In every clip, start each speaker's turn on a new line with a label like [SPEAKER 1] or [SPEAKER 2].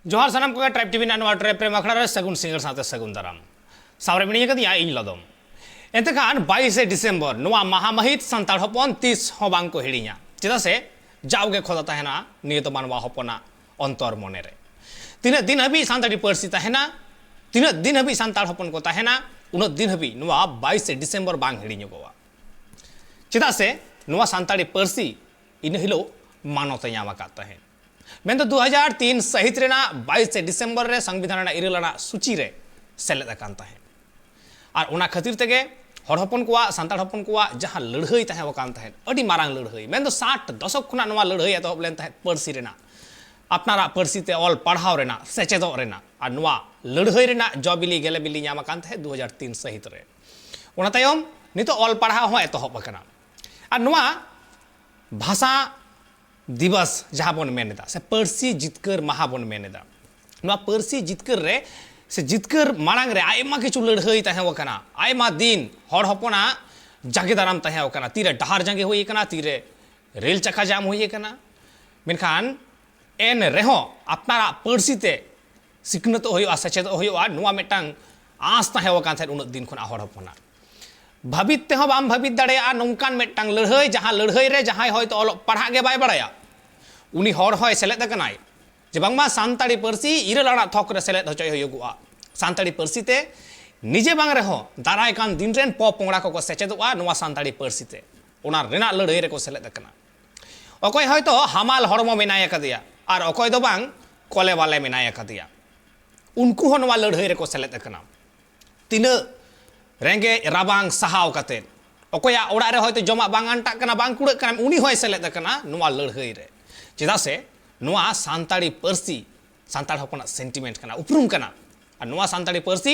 [SPEAKER 1] जोहार सानाम को tribe TV ना ट्राइब प्रेम अखड़ा रे सगुन सिंगर साथे सगुन दाराम सावरे मिनी कदिया इन लदम एंतखान 22 डिसेम्बर नोआ महामहित संताल हपन 30 हो बांग को हिड़िया चेदा से जावगे खोदा तहना नियत मानवा हपना अंतर मने रे तीन दिन हबी सांताड़ी पर्सी तहना तीन दिन हबी संताल हपन को तहना उन दिन हबी नोआ 22 डिसेम्बर बांग हिड़िया गोवा चेदा से नोआ सांताड़ी पर्सी इन हिलो मानवता यामा का तहन मैं तो 2003 सहित रेना 22 डिसेम्बर रे संविधान इरेलना सूची रे सेलेद अकान तहन और उना खातिर तेगे हर हपन को सांताड़ हपन को जहाँ लड़ाई तहन वकान तहन अडी मारांग लड़ाई मैं तो 60 दशक खुना नवा लड़ाई एतहब लेन तहन पर्सी रेना अपनारा पर्सी ते ऑल पढ़ाव रेना सेचेदो रेना और नवा लड़ाई रेना जबिली गेले बिली नाम अकान तहन 2003 सहित रे उना तायम नितो ऑल पढ़ाव हो एतहब अकाना और नवा भाषा दिवस जहाँ बन मेनेदा से पर्सी जितकर महा बन मेनेदा नवा पर्सी जितकर रे से जितकर मांग रे आयमा किछु लड़ाई तहे वकना आयमा दिन हर हपना जागे दाराम तहे वकना तीरे डहार जंगे होई कना तीरे रेल चक्का जाम होई कना मेनखान एन रेहो अपनारा पर्सी ते सिकनत होयो सचेत होयो नवा मेटांग आस तहे वकान थे उन दिन खना हर हपना भाबित ते हो बाम भाबित दाड़े नौकान मेटांग लड़ाई जहाँ लड़ाई रे जहाँ होयतो ऑल पढ़ा गे बाय बड़ाया उनी हर होय सेलेद कनाय जे बांगमा सांताड़ी पर्सी इरलाना थक रे सेलेद होचय होयगुआ सांताड़ी पर्सी ते निजे बांग रे हो दाराय कान दिन रेन प पोंगड़ा को सेचेदुआ नवा सांताड़ी पर्सी ते ओना रेना लड़ाई रे को सेलेद कना अकय होयतो हमाल हरमो मेनाय कदिया और अकय दो बांग कोले वाले मेनाय कदिया उनको हो नवा लड़ाई रे को सेलेद कना तिना रेंगे राबांग सहाव कते अकया ओड़ा रे होयतो जमा बांग आंटा कना बांग कुड़ कना उनी होय सेलेद कना नवा लड़ाई रे चेदा से नवा सांताड़ी पर्सी सांताड़ हपना सेंटिमेंट कना उपरुम कना और नवा सांताड़ी पर्सी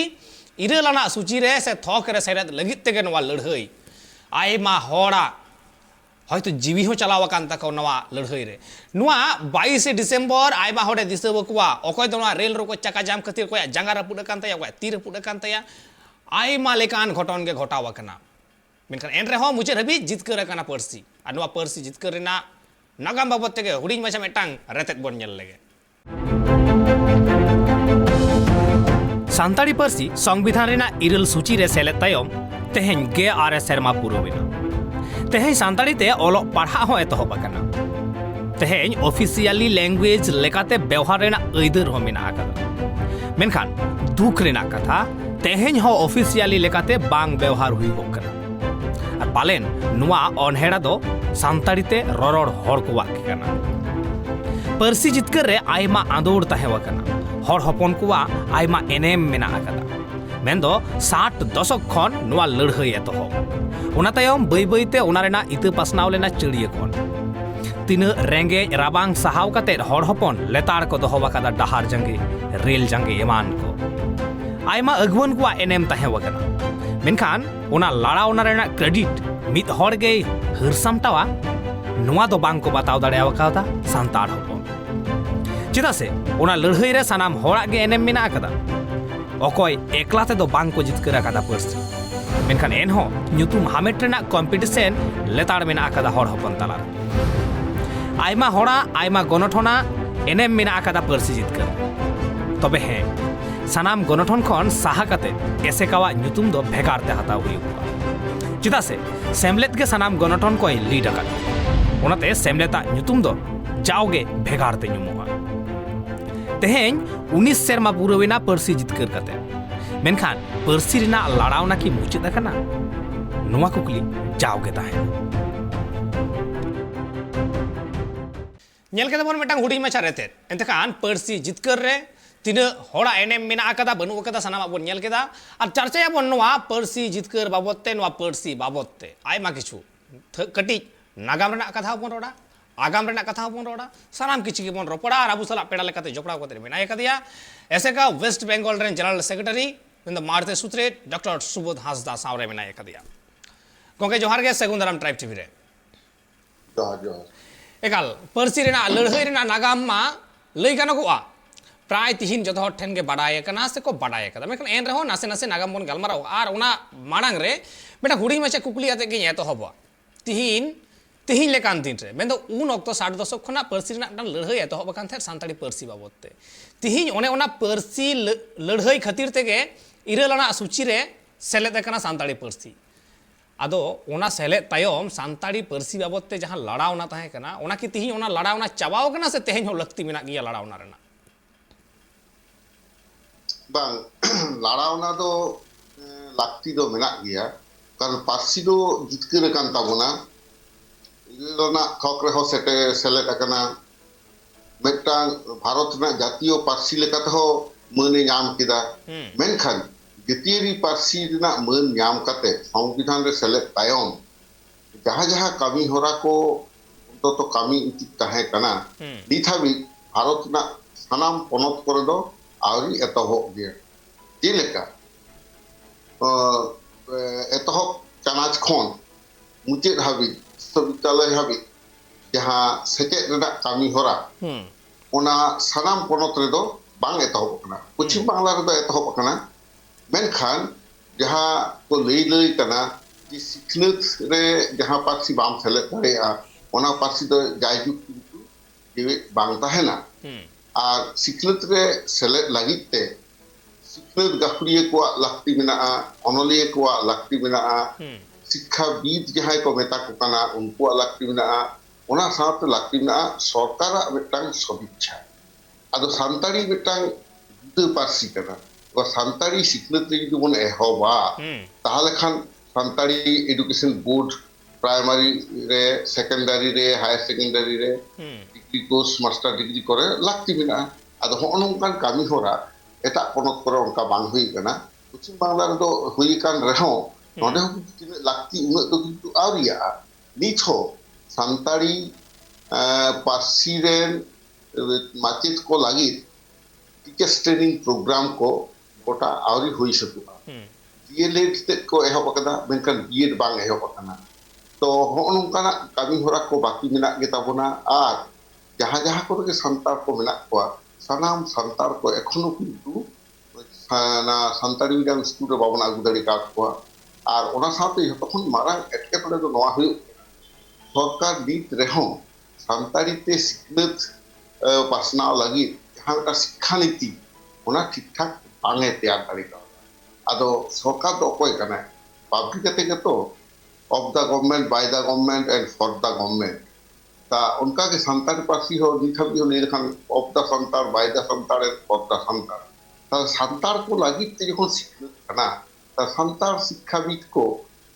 [SPEAKER 1] इरेलाना सूची रे से थक रे सेरेद लगित तेगे नवा लड़ाई आयमा होड़ा होयतो जीवी हो चलाव कान तको नवा लड़ाई रे नवा 22 डिसेम्बर आयमा होड़े दिसे बकुआ अकय दो नवा रेल रोको चक्का जाम खातिर कोया जांगा रपुड कान तया कोया ती रपुड कान तया आयमा लेकान घटन गे घटाव कना मेनखान एन रे हो मुचे हबी जितकर कना पर्सी और नवा पर्सी जितकर रेना नागाम बाबत तेगे हुडिंग माछा मेटांग रेतेत बन नेल लेगे सांताड़ी पर्सी संविधान रेना इरल सूची रे सेलेद तायम तेहेन गे आरे सेरमा पुरोविना तेहेन सांताड़ी ते ओलो पढ़ा हो एतहब अकाना तेहेन ऑफिशियली लैंग्वेज लेकाते व्यवहार रेना अइदर हो मेना आकादा मेनखान दुख रेना कथा तेहेन हो ऑफिशियली लेकाते बांग व्यवहार हुई गकना और पालेन नुआ अनहेड़ा दो सांताड़ी ते ररड़ हर को वाक कना पर्सी जितकर रे आयमा आंदोड़ तहे वकना हर हपन को आयमा एनेम मेना आकदा मेंदो 60 दशक खन नुआ लड़ाई एतहब उना तायम बई बईते उना रेना इते पासनाव लेना चड़िए खन तीन रेंगे राबांग सहाव कते हर हपन लेताड़ को दोहो वकदा डहार जंगे रेल जंगे एमान को आयमा अगवन को एनेम तहे वकना मेनखान उना लड़ा उना रेना क्रेडिट मित हर गे हरसामटावा नुआ दो बांग को बताव दाड़े आवकादा सांताड़ हपन चेदा से उना लड़ाई रे सानाम होड़ा गे एनेम मेना आकदा अकय एकला ते दो बांग को जितकर आकदा पर्सी मेनखान एनहो ᱧᱩᱛᱩᱢ हामेट रेना कॉम्पिटिशन लेताड़ मेना आकदा हर हपन ताला आयमा होड़ा आयमा गणठना एनेम मेना आकदा पर्सी जितकर तबे हे सानाम गणठन खन साहा कते एसेकावा ᱧᱩᱛᱩᱢ दो भेगार ते हताव हुयुगा चेदा से सेमलेद के सानाम गणठन को लीड आकदा उनाते सेमलेता ᱧᱩᱛᱩᱢ दो जाओगे भेगार ते ᱧᱩᱢᱚᱜᱼᱟ तेहेन 19 सेरमा पुरवेना पर्सी जितकर कते मेनखान पर्सी रेना लड़ावना की मुचाद अकना नोआ कुकली जाओगे ताहेन नेल केदा बन मेटांग हुडिंग माछा रेते एंतखान पर्सी जितकर रे तीना होड़ा एनेम मेना आकदा बनु आकदा सानामा बन नेल केदा और चर्चा बन नोआ पर्सी जितकर बाबतते नोआ पर्सी बाबतते आयमा किछु कटी नागाम रेना कथा बन रोड़ा आगाम रेना कथा बन रोड़ा सानाम किछि के बन रोपड़ा और आबू सला पेड़ा लेकाते जोपड़ा कोते मेनाय कदिया ऐसे का वेस्ट बेंगल रेन जनरल सेक्रेटरी इन द मारते सूत्रे डॉक्टर सुबोध हांसदा सावरे मेनाय कदिया गोंके जोहार गे सगुन दाराम ट्राइब टीवी रे
[SPEAKER 2] जोहार जोहार
[SPEAKER 1] एकाल पर्सी रेना लड़ाई रेना नागाम मा लई गानोगआ प्राय तिहिन जतो हर ठेन गे बाडाय कना से को बाडाय कदा मेखन एन रहो नासे नासे नागाम बन गलमाराव और उना माडांग रे बेटा हुडिंग माछा कुकली आते गे एतो हबो तिहिन तिहिं लेकान दिन रे मेन दो उन ऑक्टो 60 दशक खना पार्सी रना मिटन लड़ाई एतहब अकान थे सानताड़ी पार्सी बाबत ते तिहिं ओने ओना पार्सी लड़ाई खातिर तेगे इरालाना सूची रे सेलेद अकाना सानताड़ी पार्सी आदो ओना सेलेद तायम सानताड़ी पार्सी बाबत ते जहां लड़ावना ताहे कना ओना कि तिहिं ओना लड़ावना चाबाव कना से तेहें हो लक्ति मेना गिया लड़ावना रना
[SPEAKER 2] bang larauna do lakti do menak gea kan parsi do jitkir kan tabona ilona thok reho sete selet akana metang bharot na jatiyo parsi lekat ho mane nyam kida menkhan jetieri parsi na man nyam kate সংবিধান re selet tayom jaha jaha kami hora ko to kami utik tahe kana dithabi bharot na sanam ponot kore do आउरी एतहब गया जेलेका एतहब चानाच खन मुचाद हाबि विश्वविद्यालय हाबि जहां सेचेद रेना कामी होरा ओना सानाम पनत रेदो बांग एतहब कना पश्चिम बांग्ला रेदो एतहब कना मेनखान जहां को लई कना कि सिखनत रे जहां पार्सी बाम सेलेद दाड़ेया ओना पार्सी दो जायजुग किंतु जेबे बांग ताहेना और सिखनत रे सेलेद लागित ते सिखनत गाखुरिया को लाक्ति मेनाआ अनलिया को लाक्ति मेनाआ शिक्षाविद जहां को मेता को कना उनको लाक्ति मेनाआ ओना साथ लाक्ति मेनाआ सरकार मेटांग सदिच्छा आदो सानताड़ी मेटांग जुदा पार्सी कना और सानताड़ी सिखनत रे जुदि बन एहबा ताहले खान सानताड़ी एजुकेशन बोर्ड प्राइमरी रे सेकेंडरी रे हायर सेकेंडरी रे डिग्री कोर्स मास्टर डिग्री करे लाक्ति मेना आदो होनोंकान कामी होरा एटा पनत करे उनका बांग हुई कना पश्चिम बांग्ला रे दो हुई कान रहो नोडे हो तिने लाक्ति उना दो किंतु आरिया निथ हो सानताड़ी पार्सी रेन माचित को लागि टीचर्स ट्रेनिंग प्रोग्राम को गोटा आउरी हुई सकुआ डीएलएड ते को एहब कदा मेनकान बीएड बांग एहब कना तो होनोंकाना कामी होरा को बाकी मेना गे ताबोना आर जहां जहां को के संतार को मेना को सानाम संतार को एखोनो किंतु ना संतारी मिडियाम स्कूल रे बाबन आगु दाड़ी का को आर ओना साथे तखन मारा एटके पड़े तो नवा हुई सरकार नीत रेहो संतारी ते सिखनत पासना लगी जहां का शिक्षा नीति ओना ठीक ठाक बांगे तैयार दाड़ी का आदो सरकार तो कोई कना पब्लिक ते तो of the government, by the government and for the government. ता उनका के संतार पार्सी हो निथब जो नहीं Khan of the संतार, by the संतार and for the संतार. ता संतार को लगी ते जो शिक्षित करना ता संतार शिक्षाविद को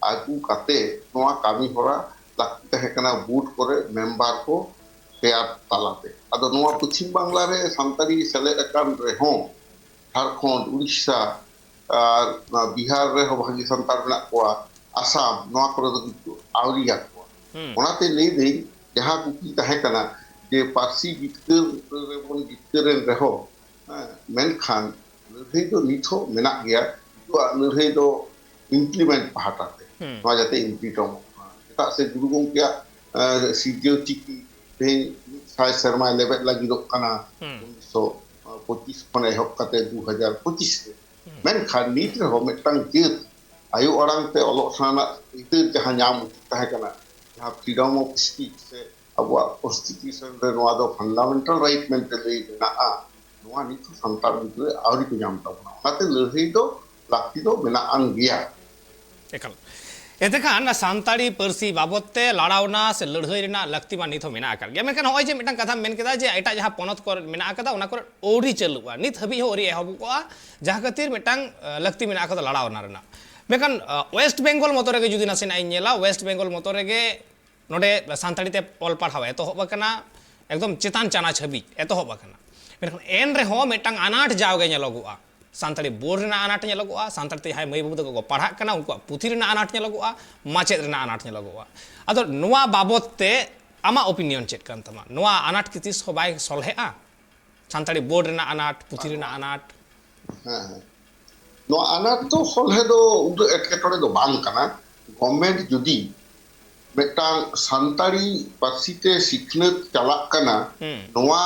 [SPEAKER 2] आगू काते नवा कामी होरा लगते है करना बूट करे मेंबर को तैयार तालाते. अदो नवा पश्चिम बांग्ला रे संतारी सेले अकान रे हो झारखंड उड़ीसा बिहार रे हो भागी संतार बना को आसाम नवा करे तो किंतु आउरिया को ओनाते नहीं दे जहां कुकी तहे कना जे पार्सी जितकर रे बन जितकर रहो मेनखान लड़ाई तो निथो मेना गया तो लड़ाई तो इम्प्लीमेंट पाटाते नवा जाते इम्प्लीटम एटा से गुरु गंगया सीजीओ चिकी ते साय शर्मा लेवल लगी दो कना 1925 खने हक कते 2025 मेनखान नीत रहो मेटांग जेत आयु अड़ांग ते अलोक साना इते जहां नाम ताहे कना जहां फ्रीडम ऑफ स्पीच से अब कॉन्स्टिट्यूशन रे नवा दो फंडामेंटल राइट मेंटे ले ना नवा नितो संतार बितरे आवरी को जाम ताबना नाते लड़ाई दो लाक्ति दो मेना आन गया
[SPEAKER 1] एकल एतेखान सानताड़ी पार्सी बाबते लड़ावना से लड़ाई रेना लाक्ति मा निथो मेना आकार गया मेनखान होय जे मिटन कथा मेन केदा जे एटा जहां पनत को मेना आकदा ओना को ओरी चलुआ नित हबी हो ओरी एहब को जहां खातिर मिटन लाक्ति मेना आकदा लड़ावना रेना मेकान वेस्ट बेंगल मतरे के जुदी नासे नाइला वेस्ट बेंगल मतरे के नोडे सानताड़ी ते ऑल पढ़ाव एतहब कना एकदम चेतान चाना छवि एतहब कना मेकान एन रे हो मिटन अनाट जावगे नेलगुआ सानताड़ी बोर्ड रेना अनाट नेलगुआ सानताड़ी ते हाय मई बाबू को पढ़ा कना उनको पुथी रेना अनाट नेलगुआ माचेद रेना अनाट नेलगुआ अदो नोवा बाबत ते आमा ओपिनियन चेक कान तमा नोवा अनाट के तिस हो बाय सलहेआ सानताड़ी बोर्ड रेना अनाट पुथी रेना अनाट
[SPEAKER 2] हां नो अनाट तो सलहे दो उद एकेटोरे दो बांग कना गवर्नमेंट जुदी मेटांग सानताड़ी पार्सीते सिखनत चलाक कना नोवा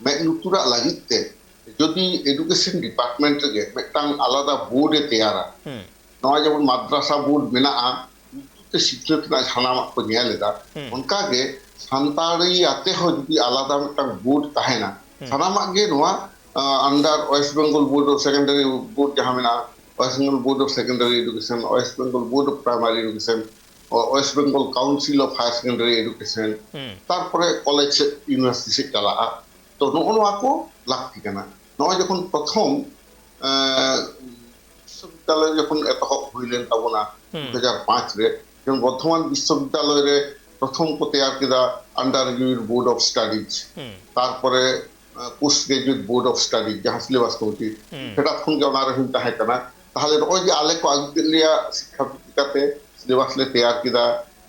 [SPEAKER 2] मेनुतुरा लागिते जुदी एजुकेशन डिपार्टमेंट गे मेटांग आलादा बोर्ड ए तैयारा नोवा जेबन माद्रासा बोर्ड मेना ᱛᱮ ᱥᱤᱠᱷᱱᱟᱹᱛ ᱨᱮᱱᱟᱜ ᱥᱟᱱᱟᱢᱟᱜ ᱠᱚ ᱧᱮᱞ ᱮᱫᱟ ᱚᱱᱠᱟᱜᱮ ᱥᱟᱱᱛᱟᱲᱤ ᱟᱛᱮ ᱦᱚᱸ ᱡᱩᱫᱤ ᱟᱞᱟᱫᱟ ᱢᱤᱫᱴᱟᱝ ᱵᱳর্ড ᱛᱟᱦᱮᱱᱟ ᱥᱟᱱᱟᱢᱟᱜ ᱜᱮ ᱱᱚᱣᱟ under West Bengal Board of Secondary Board যাহা মেনাᱜᱼᱟ West Bengal Board of Secondary Education West Bengal Board of Primary Education West Bengal Council of Higher Secondary Education তারপরে কলেজ ইউনিভার্সিটি সে চালাᱜᱼᱟ তো ᱱᱚᱜᱼᱚ ᱱᱚᱣᱟ ᱠᱚ ᱞᱟᱹᱠᱛᱤ ᱠᱟᱱᱟ ᱱᱚᱜᱼᱚᱭ ᱡᱚᱠᱷᱚᱱ ᱯᱨᱚᱛᱷᱚᱢ বিশ্ববিদ্যালয় যখন এতহব হইলেন তাবনা 2005 রে যেমন বর্ধমান বিশ্ববিদ্যালয় রে প্রথম কো তৈয়ার কেদা undergraduate board of studies তারপরে postgraduate board of studies যাহা সিলেবাস কমিটি সেটা খনগে ওনারে হুন তাহে কানা তাহলে নয় যে আলে কো আগু লিয়া শিক্ষা বিকাতে সিলেবাস লে তৈয়ার কেদা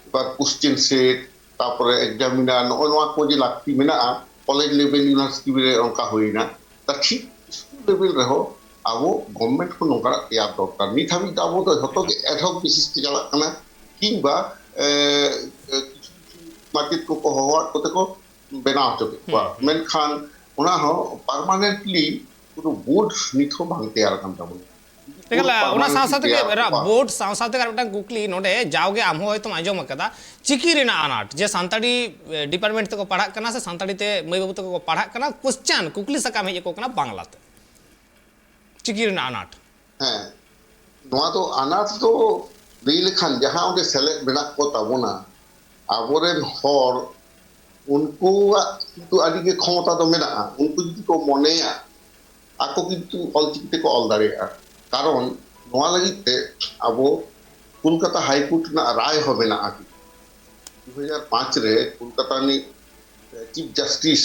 [SPEAKER 2] এবার কোশ্চেন সেট তারপরে এক্সামিনার নয় নয়া কো যে লাক্তি মেনাᱜᱼᱟ কলেজ লেভেল ইউনিভার্সিটি রে অনকা হইনা তা ঠিক স্কুল লেভেল রেহো আবো গভর্নমেন্ট को नोकरा तैयार दरकार नित हाबी आबो तो हतो एडहक बेसिस ते चला कना किंबा किछु मार्केट को होवाट कोते को बनाव चके मेनखान ओना हो परमानेंटली पुरो बोर्ड नित हो बांग तैयार कान ताबो
[SPEAKER 1] देखला ओना साथ बोर्ड साथ मिटा कुकली नोडे जाओगे आम होयतो आंजम कदा चिकी रेना अनाट जे सानताड़ी डिपार्टमेंट तक पढ़ा कना से सानताड़ी ते मई बाबू तक पढ़ा कना क्वेश्चन कुकली सकाम हे को कना बांग्लाते चिकी रेना अनाट
[SPEAKER 2] ᱦᱮᱸ ᱱᱚᱣᱟ ᱫᱚ ᱟᱱᱟᱴ ᱫᱚ ᱞᱟᱹᱭ ᱞᱮᱠᱷᱟᱱ ᱡᱟᱦᱟᱸ ᱚᱸᱰᱮ ᱥᱮᱞᱮᱫ ᱢᱮᱱᱟᱜ ᱠᱚ ᱛᱟᱵᱚᱱᱟ ᱟᱵᱚᱨᱮᱱ ᱦᱚᱲ ᱩᱱᱠᱩᱣᱟᱜ ᱠᱤᱱᱛᱩ ᱟᱹᱰᱤᱜᱮ ᱠᱷᱚᱢᱚᱛᱟ ᱫᱚ ᱢᱮᱱᱟᱜᱼᱟ ᱩᱱᱠᱩ ᱡᱩᱫᱤ ᱠᱚ ᱢᱚᱱᱮᱭᱟ ᱟᱠᱚ ᱠᱤᱱᱛᱩ ᱚᱞᱪᱤᱠᱤ ᱛᱮᱠᱚ ᱚᱞ ᱫᱟᱲᱮᱭᱟᱜᱼᱟ ᱠᱟᱨᱚᱱ ᱱᱚᱣᱟ ᱞᱟᱹᱜᱤᱫ ᱛᱮ ᱟᱵᱚ ᱠᱳᱞᱠᱟতা হাইকোর্ট ᱨᱮᱱᱟᱜ ᱨᱟᱭ ᱦᱚᱸ ᱢᱮᱱᱟᱜᱼᱟ 2005 রে কলকাতা ᱨᱤᱱᱤᱡ চিফ জাস্টিস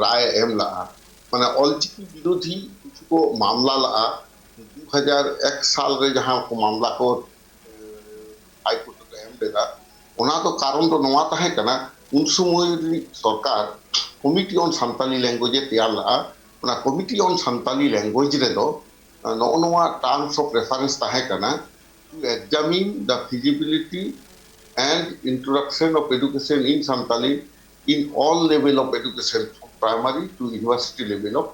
[SPEAKER 2] রায় এম লাᱜᱼᱟ মানে অলচিকি বিরোধী কিছু को मामला लगा 2001 साल रे जहां को मामला को हाईकोर्ट रे एम देगा ओना तो कारण तो नवा ताहे कना उन समय सरकार कमिटी ऑन संताली लैंग्वेज तैयार लगा ओना कमिटी ऑन संताली लैंग्वेज रे दो नवा टर्म्स ऑफ रेफरेंस ताहे कना to examine the feasibility and introduction of education in Santali in all level of education from primary to university level of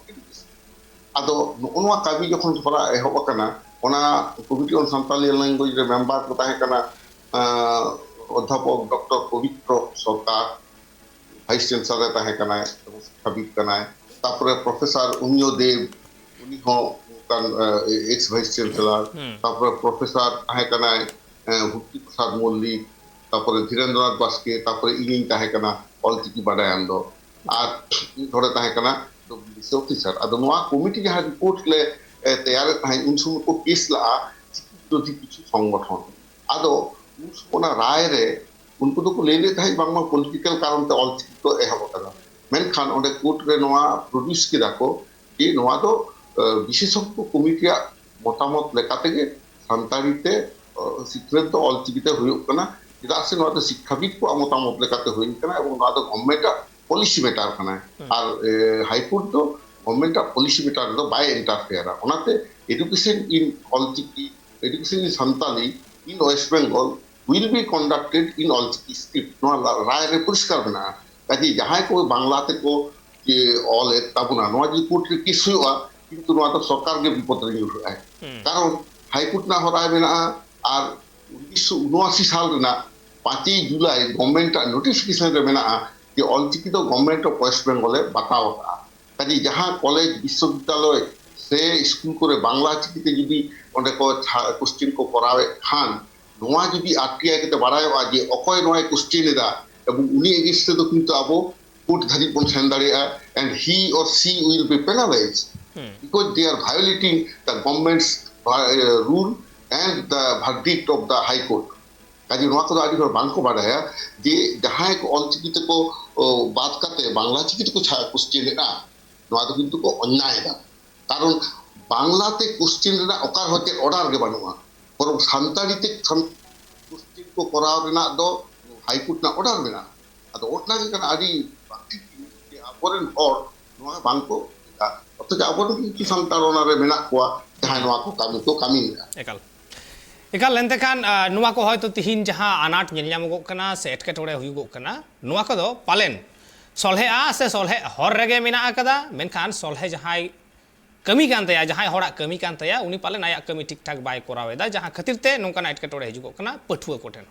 [SPEAKER 2] आदो नोआ काबी जखन थोड़ा एहब कना ओना कमिटी ऑन संताली लैंग्वेज रे मेंबर को ताहे कना अध्यापक डॉक्टर पवित्र सरकार वाइस चांसलर ताहे कना शिक्षाविद कना तारपरे प्रोफेसर उमियो देव उनी हो कान एक्स वाइस चांसलर तारपरे प्रोफेसर ताहे कना भक्ति प्रसाद मल्लिक तारपरे धीरेन्द्रनाथ बास्के तारपरे इनी ताहे कना ऑलचिकी बाडायान दो आर धरे ताहे कना ऑफिसर अदो नोआ कमिटी जहां रिपोर्ट ले तैयार ताहे उन समय को केस ला विरोधी किछु संगठन आदो उन समय राय रे उनको तो ले ले ताहे बांगमा पॉलिटिकल कारण ते ऑलचिकी तो एहब करा मेनखान ओंडे कोर्ट रे नोआ प्रोड्यूस किदा को कि नोआ तो विशेषज्ञ कमिटिया मतामत लेकाते गे सानताड़ी ते सिक्रेट तो ऑलचिकी ते हुयो कना चेदा से नोआ तो शिक्षाविद को मतामत लेकाते हुइन कना एवं नोआ तो गवर्नमेंट पॉलिसी मैटर कना और हाईकोर्ट तो गवर्नमेंट पॉलिसी मैटर दो बाय इंटरफेयर ओनाते education in Ol Chiki education in Santali in West Bengal will be conducted in Ol Chiki script नोआ राय रे परिष्कार बना काजे जहां को बांग्लाते को जे ऑल ताबुना नोआ जी कोर्ट रे केस हुआ किंतु नोआ तो सरकार के विपद रे यूर है कारण हाईकोर्ट ना राय बना और 1979 साल रे ना 5 जुलाई गवर्नमेंट नोटिफिकेशन रे बना যে অলচিকি তো গভর্নমেন্ট অফ ওয়েস্ট বেঙ্গলে বাতাও কাজে যাহা কলেজ বিশ্ববিদ্যালয় সে স্কুল করে বাংলা চিকিতে যদি ওঁডে को क्वेश्चन को करावे खान नोआ যদি आरटीआई केते बाड़ायोआ जे अकय नोआ क्वेश्चन एदा एवं उनी एगेंस्ट तो किंतु आबो कोर्ट धारी बन सेन दाड़िया एंड ही और she will be penalised because they are violating the government's rule and the verdict of the high court काजे नोआ को आदि बांको बाड़ाया जे जहां को ऑलचिकी ते को बात करते बांग्ला चिकी को क्वेश्चन एना नोआ तो किंतु को अन्याय दा कारण बांग्लाते क्वेश्चन रेना ओकार होते ऑर्डर गे बानुआ पर सानताड़ी ते क्वेश्चन को कराव रेना दो हाईकोर्ट ना ऑर्डर मेना अदो ओटना के कना आदि जे आबोरेन हर नोआ बांको अतो जे आबोरेन कि संतार ओना रे मेना कोआ जहां नोआ को कामी
[SPEAKER 1] एकाल एकाल लेनते खान नुआ को हयतो तिहिन जहां अनाट नेलयामगो कना से एटकेटोड़े हुयुगो कना नुआ को दो पालेन सलहे आ से सलहे हर रेगे मेना कदा मेनखान सलहे जहां कमी कान तया जहां हड़ा कमी कान तया उनी पाले आया कमी ठीक ठाक बाय कोरावेदा जहां खातिर ते नोंकाना एटकेटोड़े हिजुगो कना पठुआ को ठेन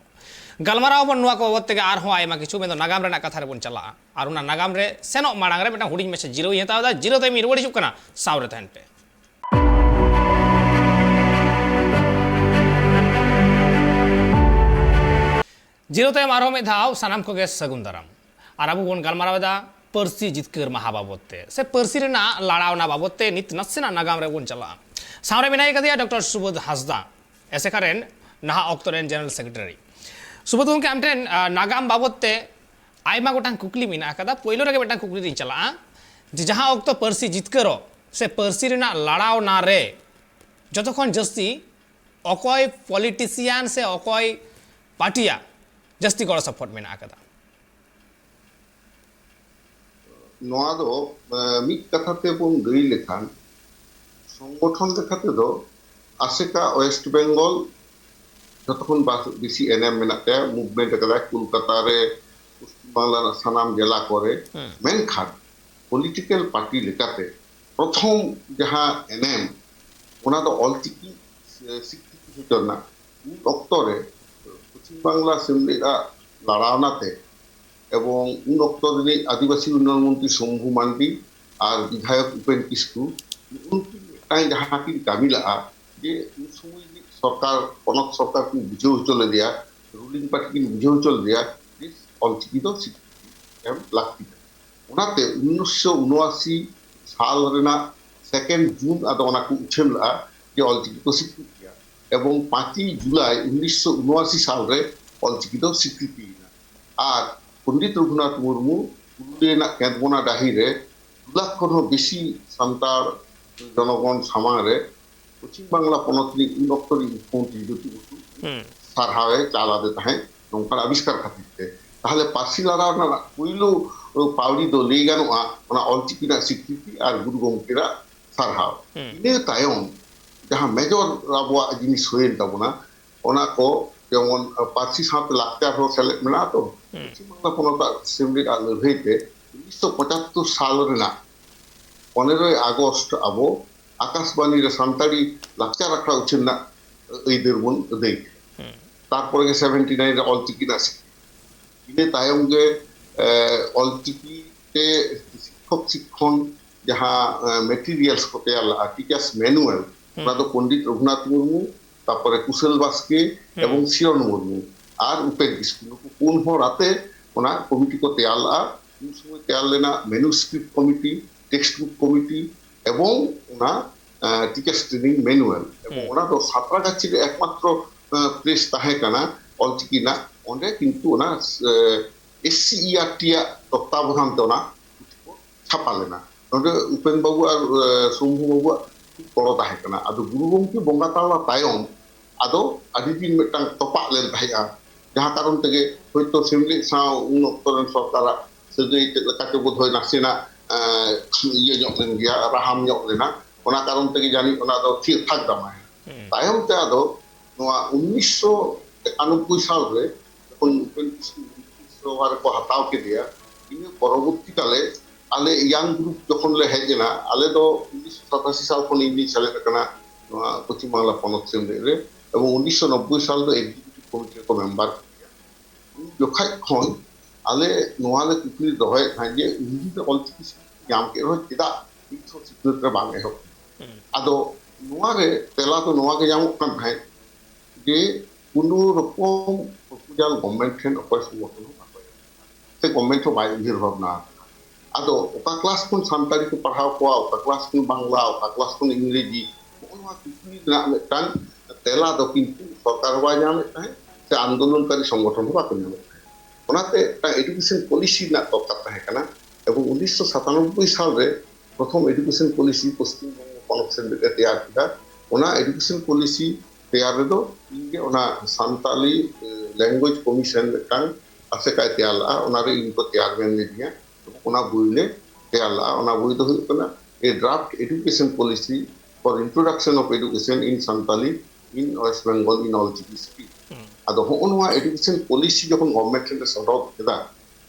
[SPEAKER 1] गलमाराव बन नुआ को बाबत तेगे आर हो आयमा किछु मेदो नागाम रेना कथा रे बन चला आर उना नागाम रे सेनो माड़ांग रे बेटा हुडिंग मेसे जीरो हतावदा जीरो ते मी रुवाड़ हिजुग कना सावरे तहन पे जीरो ते मारो में धाव सानाम को गे सगुन दाराम और अब बन गलमारावदा पर्सी जितकर महा बाबते से पर्सी रेना लाड़ावना बाबते नित नसेना नागाम रे बन चला सावरे बिनाई कदिया डॉक्टर सुबोध हासदा ऐसे करेन नहा ऑक्टोरेन जनरल सेक्रेटरी सुबोध गंके आमटेन नागाम बाबते आयमा गोटां कुकली मिना कदा पहिलो रे बेटा कुकली दिन चला जे जहां ऑक्टो पर्सी जितकरो से पर्सी रेना लाड़ावना रे जतखन जस्ती अकय पॉलिटिशियन से अकय पार्टिया जस्ती गड़ सपोर्ट मेना कदा
[SPEAKER 2] नोआ दो मिक कथा ते बन गई लेखान संगठन लेखाते दो आसेका वेस्ट बेंगल जतखन बेसी एनएम मेनाते मुवमेंट कदा कोलकाता रे पश्चिम बांगला सानाम जिला करे मेनखान पॉलिटिकल पार्टी लेखाते प्रथम जहां एनएम ओना दो ऑलचिकी स्वीकृति होजना उन अक्तरे पश्चिम बांगला सेमलिआ लड़ावनाते এবং উন অক্তরে আদিবাসী উন্নয়ন মন্ত্রী শম্ভু মান্ডি আর বিধায়ক উপেন কিসকু উনকিন যাহাকিন কামিলা যে উন সময় সরকার পনক সরকার কিন বুঝেও চলে দেয়া রুলিং পার্টি কিন বুঝেও চলে দেয়া যে অলচিকিত স্বীকৃতি এম লাগতি ওনাতে 1979 সাল রেনা 2 জুন আদো ওনাকে উঠেমলা যে অলচিকিত স্বীকৃতি এবং 5 জুলাই 1979 সাল রে অলচিকিত স্বীকৃতি আর पंडित रघुनाथ मुर्मू पुरुलिया केंदबोना डाही रे 2 लाख खन बेसी सान्ताड़ जनगण सामांग रे पश्चिम बांगला पनतनि उन अक्तरी मुख्यमंत्री ज्योति बसु सारहावे चालादे ताहें नोंकान आविष्कार खातिर ते ताहले पार्सी लारावना पहिलो पावड़ी दो लेई गानोआ ओना ऑलचिकिना स्वीकृति आर गुरु गंकेरा सारहाव इने तायम जहां मेजर आबवा जिनिस होयेन ताबोना ओना को যেমন পার্সি সাথে লাক্তার হো সেলেক্ট মেনা তো পশ্চিম বাংলা পনতা সেমলি আর লড়াইতে 1975 সাল রেনা 15 আগস্ট আবো আকাশবাণী রে সান্তাড়ি লাক্তার রাখা উচিত না এই দেরবন দেই তারপরে 79 রে অলচিকি না ইনে তায়ম যে অলচিকিতে শিক্ষণ যাহা মেটেরিয়ালস কোতে আলা টিচার্স ম্যানুয়াল ওনা তো পণ্ডিত রঘুনাথ মুর্মু তারপরে কুশল বাস্কে এবং শিরন মুর্মু আর উপেন কিসকু কোন হরাতে ওনা কমিটি কো তেয়ালা উন সময় তেয়ালেনা manuscript committee textbook committee এবং ওনা টিচার্স ট্রেনিং ম্যানুয়াল এবং ওনা তো সাঁতরাগাছির একমাত্র প্রেস তাহে কানা অলচিকি না ওনে কিন্তু ওনা এসসিইআরটিয়া তত্ত্বাবধানতে ওনা ছাপালেনা ওনে উপেন বাবু আর শম্ভু বাবু বড় তাহে কানা আদো গুরু গংকে বঙ্গা তালা তায়ম আদো আদি দিন মিটাং তপাক লেন তাহেয়া যাহা কারণ থেকে হয়তো সেমলি সাও উন অক্তরেন সরকার সেজই লেকাতে বোধ হয় নাসেনা ইয়ে ñok লেন গিয়া রাহাম ñok লেনা ওনা কারণ থেকে জানি ওনা দো ঠিক থাক দামায় তায়ম তে আদো নোয়া 1991 সাল রে যখন উপেন কিসকু को हताव के दिया इन परवर्तीकाले आले यांग ग्रुप जखन ले हेजना आले दो 1987 साल खन इनि साले कना पश्चिम बांगला पनत सेमले रे এবং 1990 साल दो एग्जीक्यूटिव कमिटी को मेंबर जखाय खन आले नोआले कुकली दहय थाजे उन्हीं तो ऑलचिकी याम के हो चिदा इथो सिग्नेचर बांगे हो आदो नोआरे तेला तो नोआ के जामो कन भाई जे कुनु रकम प्रपोजल गवर्नमेंट ठेन अपर संगठन हो से गवर्नमेंट बाय उहिर भावना आदो ओका क्लास कुन सानतारी को पढ़ाव कोआ ओका क्लास कुन बांग्ला ओका क्लास कुन इंग्रेजी ओनवा कुकली ना मेटान तेला दो किंतु सरकार बा जामे ताहे से आंदोलनकारी संगठन हो बाको जामे ओनाते एजुकेशन पॉलिसी ना तो कथा है कना এবং 1997 সাল রে প্রথম এডুকেশন পলিসি পশ্চিমবঙ্গ কনসেন রে তৈয়ার কিয়া ওনা এডুকেশন পলিসি তৈয়ার রে দো ইনগে ওনা সান্তালি ল্যাঙ্গুয়েজ কমিশন কাং আছে কাই তৈয়ারলা ওনা রে ইনকো তৈয়ার মেন দিয়া ওনা বুইলে তৈয়ারলা ওনা বুই তো হইতনা a draft education policy for introduction of education in Santali in West Bengal in all GPC আদো ওনা এডুকেশন পলিসি যখন গভর্নমেন্ট রে সরব কেদা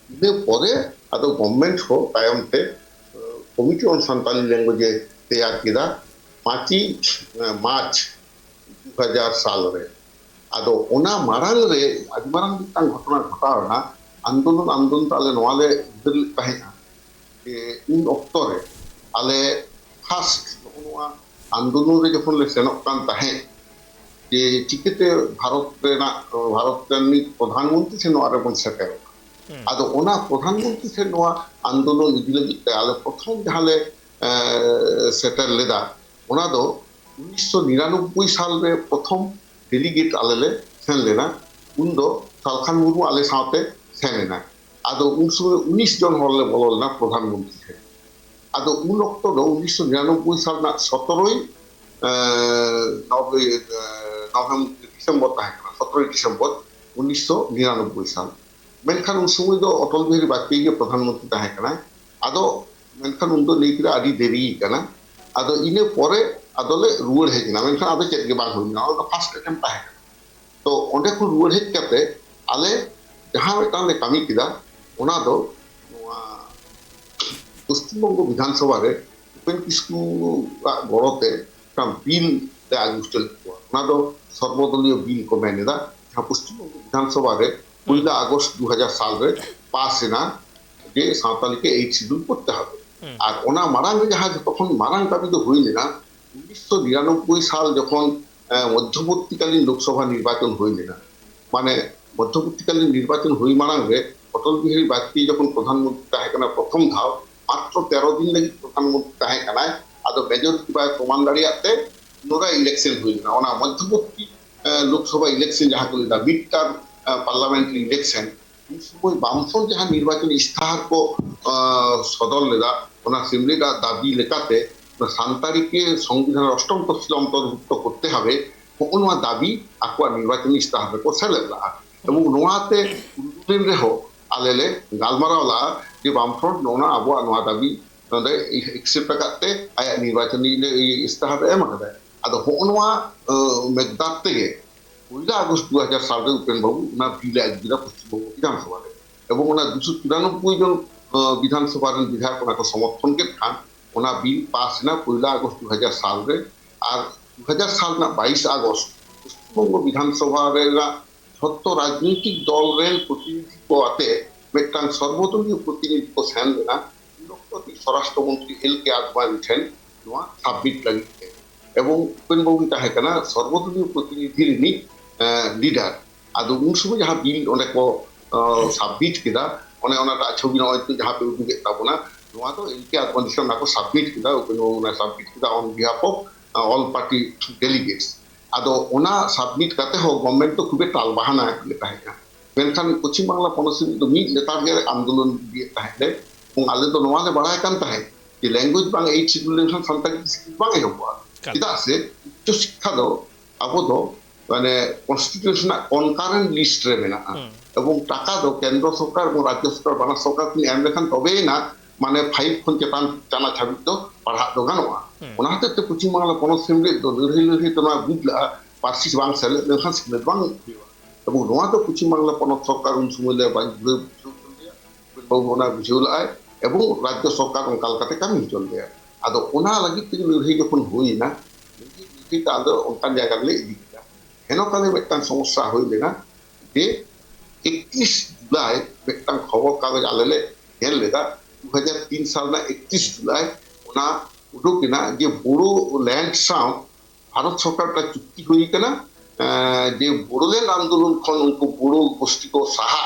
[SPEAKER 2] ইনে পরে আদো গভর্নমেন্ট हो तायम ते कमिटी ऑन संताली लैंग्वेज ᱛᱮᱭᱟᱨ ᱠᱮᱫᱟ 5ই ᱢᱟᱨᱪ 2000 ᱥᱟᱞᱨᱮ। ᱟᱫᱚ ᱚᱱᱟ ᱢᱟᱲᱟᱝ ᱨᱮ ᱟᱹᱰᱤ ᱢᱟᱨᱟᱝ ᱢᱤᱫᱴᱟᱝ ᱜᱷᱚᱴᱚᱱᱟ ᱜᱷᱚᱴᱟᱣᱮᱱᱟ। ᱟᱱᱫᱳᱞᱚᱱ ᱛᱮ ᱟᱞᱮ ᱱᱚᱣᱟ ᱞᱮ ᱩᱭᱦᱟᱹᱨ ᱞᱮᱫ ᱛᱟᱦᱮᱸᱫᱼᱟ ᱡᱮ ᱩᱱ ᱚᱠᱛᱚ ᱨᱮ ᱟᱞᱮ ᱯᱷᱟᱥᱴ ᱱᱚᱜᱼᱚ ᱱᱚᱣᱟ ᱟᱱᱫᱳᱞᱚᱱ ᱨᱮ ᱡᱚᱠᱷᱚᱱ ᱞᱮ ᱥᱮᱱᱚᱜ ᱠᱟᱱ ᱛᱟᱦᱮᱸᱫ ᱡᱮ ᱪᱤᱠᱟᱹᱛᱮ ᱵᱷᱟᱨᱚᱛ ᱨᱮᱱᱤᱡ ᱯᱨᱚᱫᱷᱟᱱ ᱢᱚন্ত্রী ᱴᱷᱮᱱ ᱱᱚᱣᱟ ᱨᱮᱵᱚᱱ ᱥᱮᱴᱮᱨᱚᱜᱼᱟ। ᱟᱫᱚ ᱚᱱᱟ ᱯᱨᱚᱫᱷᱟᱱ ᱢᱚন্ত্রী ᱴᱷᱮᱱ ᱱᱚᱣᱟ আন্দোলন ইদি লাᱹᱜᱤᱫ তে আলে প্রথম ᱡᱟᱦᱟᱸᱞᱮ সেটেল লেদা ওনা ᱫᱚ 1999 সালে প্রথম ডেলিগেট আলে লে সেন লেনা উন ᱫᱚ সালখান মুর্মু আলে সাথে সেন লেনা আদো উন সময় 19 জন হল লে বলো লেনা প্রধান মন্ত্রী ঠেন আদো উন অক্ত ᱫᱚ 1999 সাল না 17ই ডিসেম্বর তাহেঁ কানা 17ই ডিসেম্বর 1999 সাল मेनखान उन समय दो अटल बिहारी वाजपेयी के प्रधानमंत्री ताहें कना आदो मेनखान उन दो लेकिरा आदि देरी कना आदो इने परे आदोले रुवाड़ हेजना मेनखान आदो चेक के बांग होइना आदो फर्स्ट अटेम्प्ट ताहें तो ओंडे को रुवाड़ हेज कते आले जहां मिटान ले कामी किदा ओना दो नोआ पश्चिम बंग विधानसभा रे उपेन किस्कु गड़ते का बिल ते आगुस्टल ओना दो सर्वदलीय बिल को मेनेदा जहां पश्चिम बंग विधानसभा रे 1 আগস্ট 2000 সাল রে পাস এনা যে সাঁওতালিকে 8 শিডিউল করতে হবে আর ওনা মারাং যাহা তখন মারাং দাবি তো হইল না 1999 সাল যখন মধ্যবর্তীকালীন লোকসভা নির্বাচন হইল না মানে মধ্যবর্তীকালীন নির্বাচন হই মারাং রে অটল বিহারী বাজপেয়ী যখন প্রধানমন্ত্রী তাহে কানা প্রথম ধাপ মাত্র 13 দিন লাগি প্রধানমন্ত্রী তাহে কানা আদো মেজরিটি বা প্রমাণ দাঁড়িয়াতে নোরা ইলেকশন হইল না ওনা মধ্যবর্তী লোকসভা ইলেকশন যাহা কইলা মিড টার্ম पार्लामेंटारी इलेक्शन उन समय बामफ्रंट जहां निर्वाचन इस्ताहार को सदर लेदा ओना सिमलेदा दाबी लेकाते सान्तारी के संविधान अष्टम तफसिल अंतर्भुक्त करते हबे ओना दाबी आकुआ निर्वाचन इस्ताहार को सेलेला एवं नोआते उल्लेन रेहो आलेले गालमारावला जे बामफ्रंट नोना आबुआ नोआ दाबी नदे एक्सेप्ट काते आया निर्वाचन इस्ताहार एम कदा आदो होनवा मेगदात तेगे 1 আগস্ট 2000 সালে উপেন বাবু না বিল একদিরা পশ্চিমবঙ্গ বিধানসভা এবং ওনা 294 জন বিধানসভার বিধায়ক ওনাকে সমর্থন কে খান ওনা বিল পাস না 1 আগস্ট 2000 সালে আর 2000 সাল না 22 আগস্ট পশ্চিমবঙ্গ বিধানসভার সত্য রাজনৈতিক দলের প্রতিনিধিত্ব আতে মেটাং সর্বদলীয় প্রতিনিধিত্ব সেন না স্বরাষ্ট্রমন্ত্রী এল কে আদবানি ঠেন নোয়া সাবমিট লাগিতে এবং উপেন বাবু তাহে কানা সর্বদলীয় প্রতিনিধির নি লিডার আদো উন সময় যাহা বিল অনেক সাবমিট কেদা অনে ওনাটা ছবি নয় তো যাহা পে উদুগে তাবনা নোয়া তো এলকে আদমানিশন নাকো সাবমিট কেদা উপেন বাবু না সাবমিট কেদা on behalf of all party delegates আদো ওনা সাবমিট কাতে হো গভর্নমেন্ট তো খুবই টাল বাহানা লে তাহেনা মেনখান পশ্চিম বাংলা পনসি তো মি লেতার গে আন্দোলন দিয়ে তাহেলে এবং আলে তো নোয়া লে বাড়ায় কান তাহে যে ল্যাঙ্গুয়েজ বাং 8 শিডিউল লেনখান সান্তালি বাং এহবো চেদাগ সে উচ্চ শিক্ষা দো আবো দো মানে কনস্টিটিউশনাল কনকারেন্ট লিস্ট রে মেনাগা এবং টাকা দো কেন্দ্র সরকার এবং রাজ্য সরকার বানা সরকার তিনি এম লেখান তবেই না মানে 5 খন চেতান জানা ছাবিত দো পাড়া দো গানোয়া ওনা হাতে তো পশ্চিম বাংলা পনস সেমলে দো লড়াই তো না বুঝলা পার্সি বাং সেলে লেখান সিলে বাং এবং নোয়া তো পশ্চিম বাংলা পনস সরকার উন সময় লে বাই বহুনা বুঝুল আয় এবং রাজ্য সরকার কলকাতা কামি চল দেয়া আদো ওনা লাগি থেকে লড়াই যখন হই না ঠিক আদো ওখান জায়গা লে ইদি হেনকালে মেটাং সমস্যা হইলে না যে 31 জুলাই মেটাং খবর কাগজ আলেলে হেল লেদা 2003 সাল না 31 জুলাই ওনা উডুকিনা যে বড় ল্যান্ড সাউ ভারত সরকারটা চুক্তি হই কেনা যে বড়োল্যান্ড আন্দোলন খন উনকো বড় গোষ্ঠী কো সাহা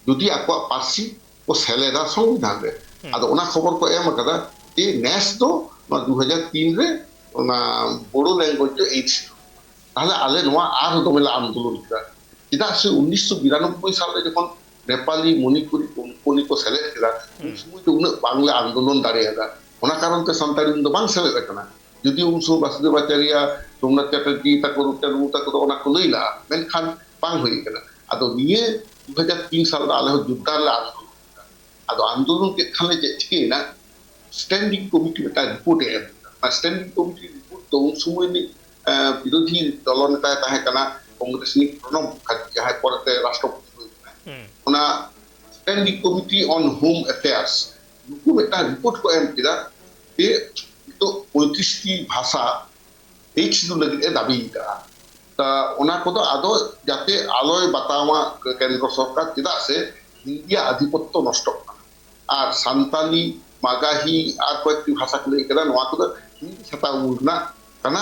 [SPEAKER 2] যদি আকো পার্সি ও সেলেদা সংবিধান রে আদো ওনা খবর কো এম কাদা যে নেস দো 2003 রে ওনা বড় ল্যাঙ্গুয়েজ এইট তাহলে আলে নোয়া আর দমেলা আন্দোলন কিনা চেদাগ সে 1992 সালে যখন নেপালি মণিপুরি কোঙ্কনি কো সেলে কেদা উন সময় তো উনা বাংলা আন্দোলন দাঁড়িয়েদা ওনা কারণ তে সান্তালি উন বাং সেলে কানা যদি উন সময় বাসুদেবাচার্য সোমনাথ চ্যাটার্জি তাকো রূপচাঁদ তাকো ওনা কো লইলা মেনখান বাং হই কেনা আদো নিয়ে 2003 সালে আলে যুদ্ধালে আন্দোলন আদো আন্দোলন কে খালে যে ঠিক না স্ট্যান্ডিং কমিটি একটা report M standing committee report তো উন সময় নি বিরোধী দলনেতা তাহে কানা কংগ্রেস নি প্রণব মুখার্জি যাহাই পরতে রাষ্ট্রপতি হইনা ওনা standing committee on home affairs নুকু একটা রিপোর্ট কো এম কিদা যে তো 35টি ভাষা এই শিডিউল লagi দাবি কা তা ওনা কোদো আদো যাতে আলোয় বাতাওয়া কেন্দ্র সরকার চেদা সে হিন্দি আধিপত্য নষ্ট করা আর সান্তালি মাগাহি আর কয়েকটি ভাষা কে লেগে নোয়া কোদো হিন্দি ছাতা উড়না কানা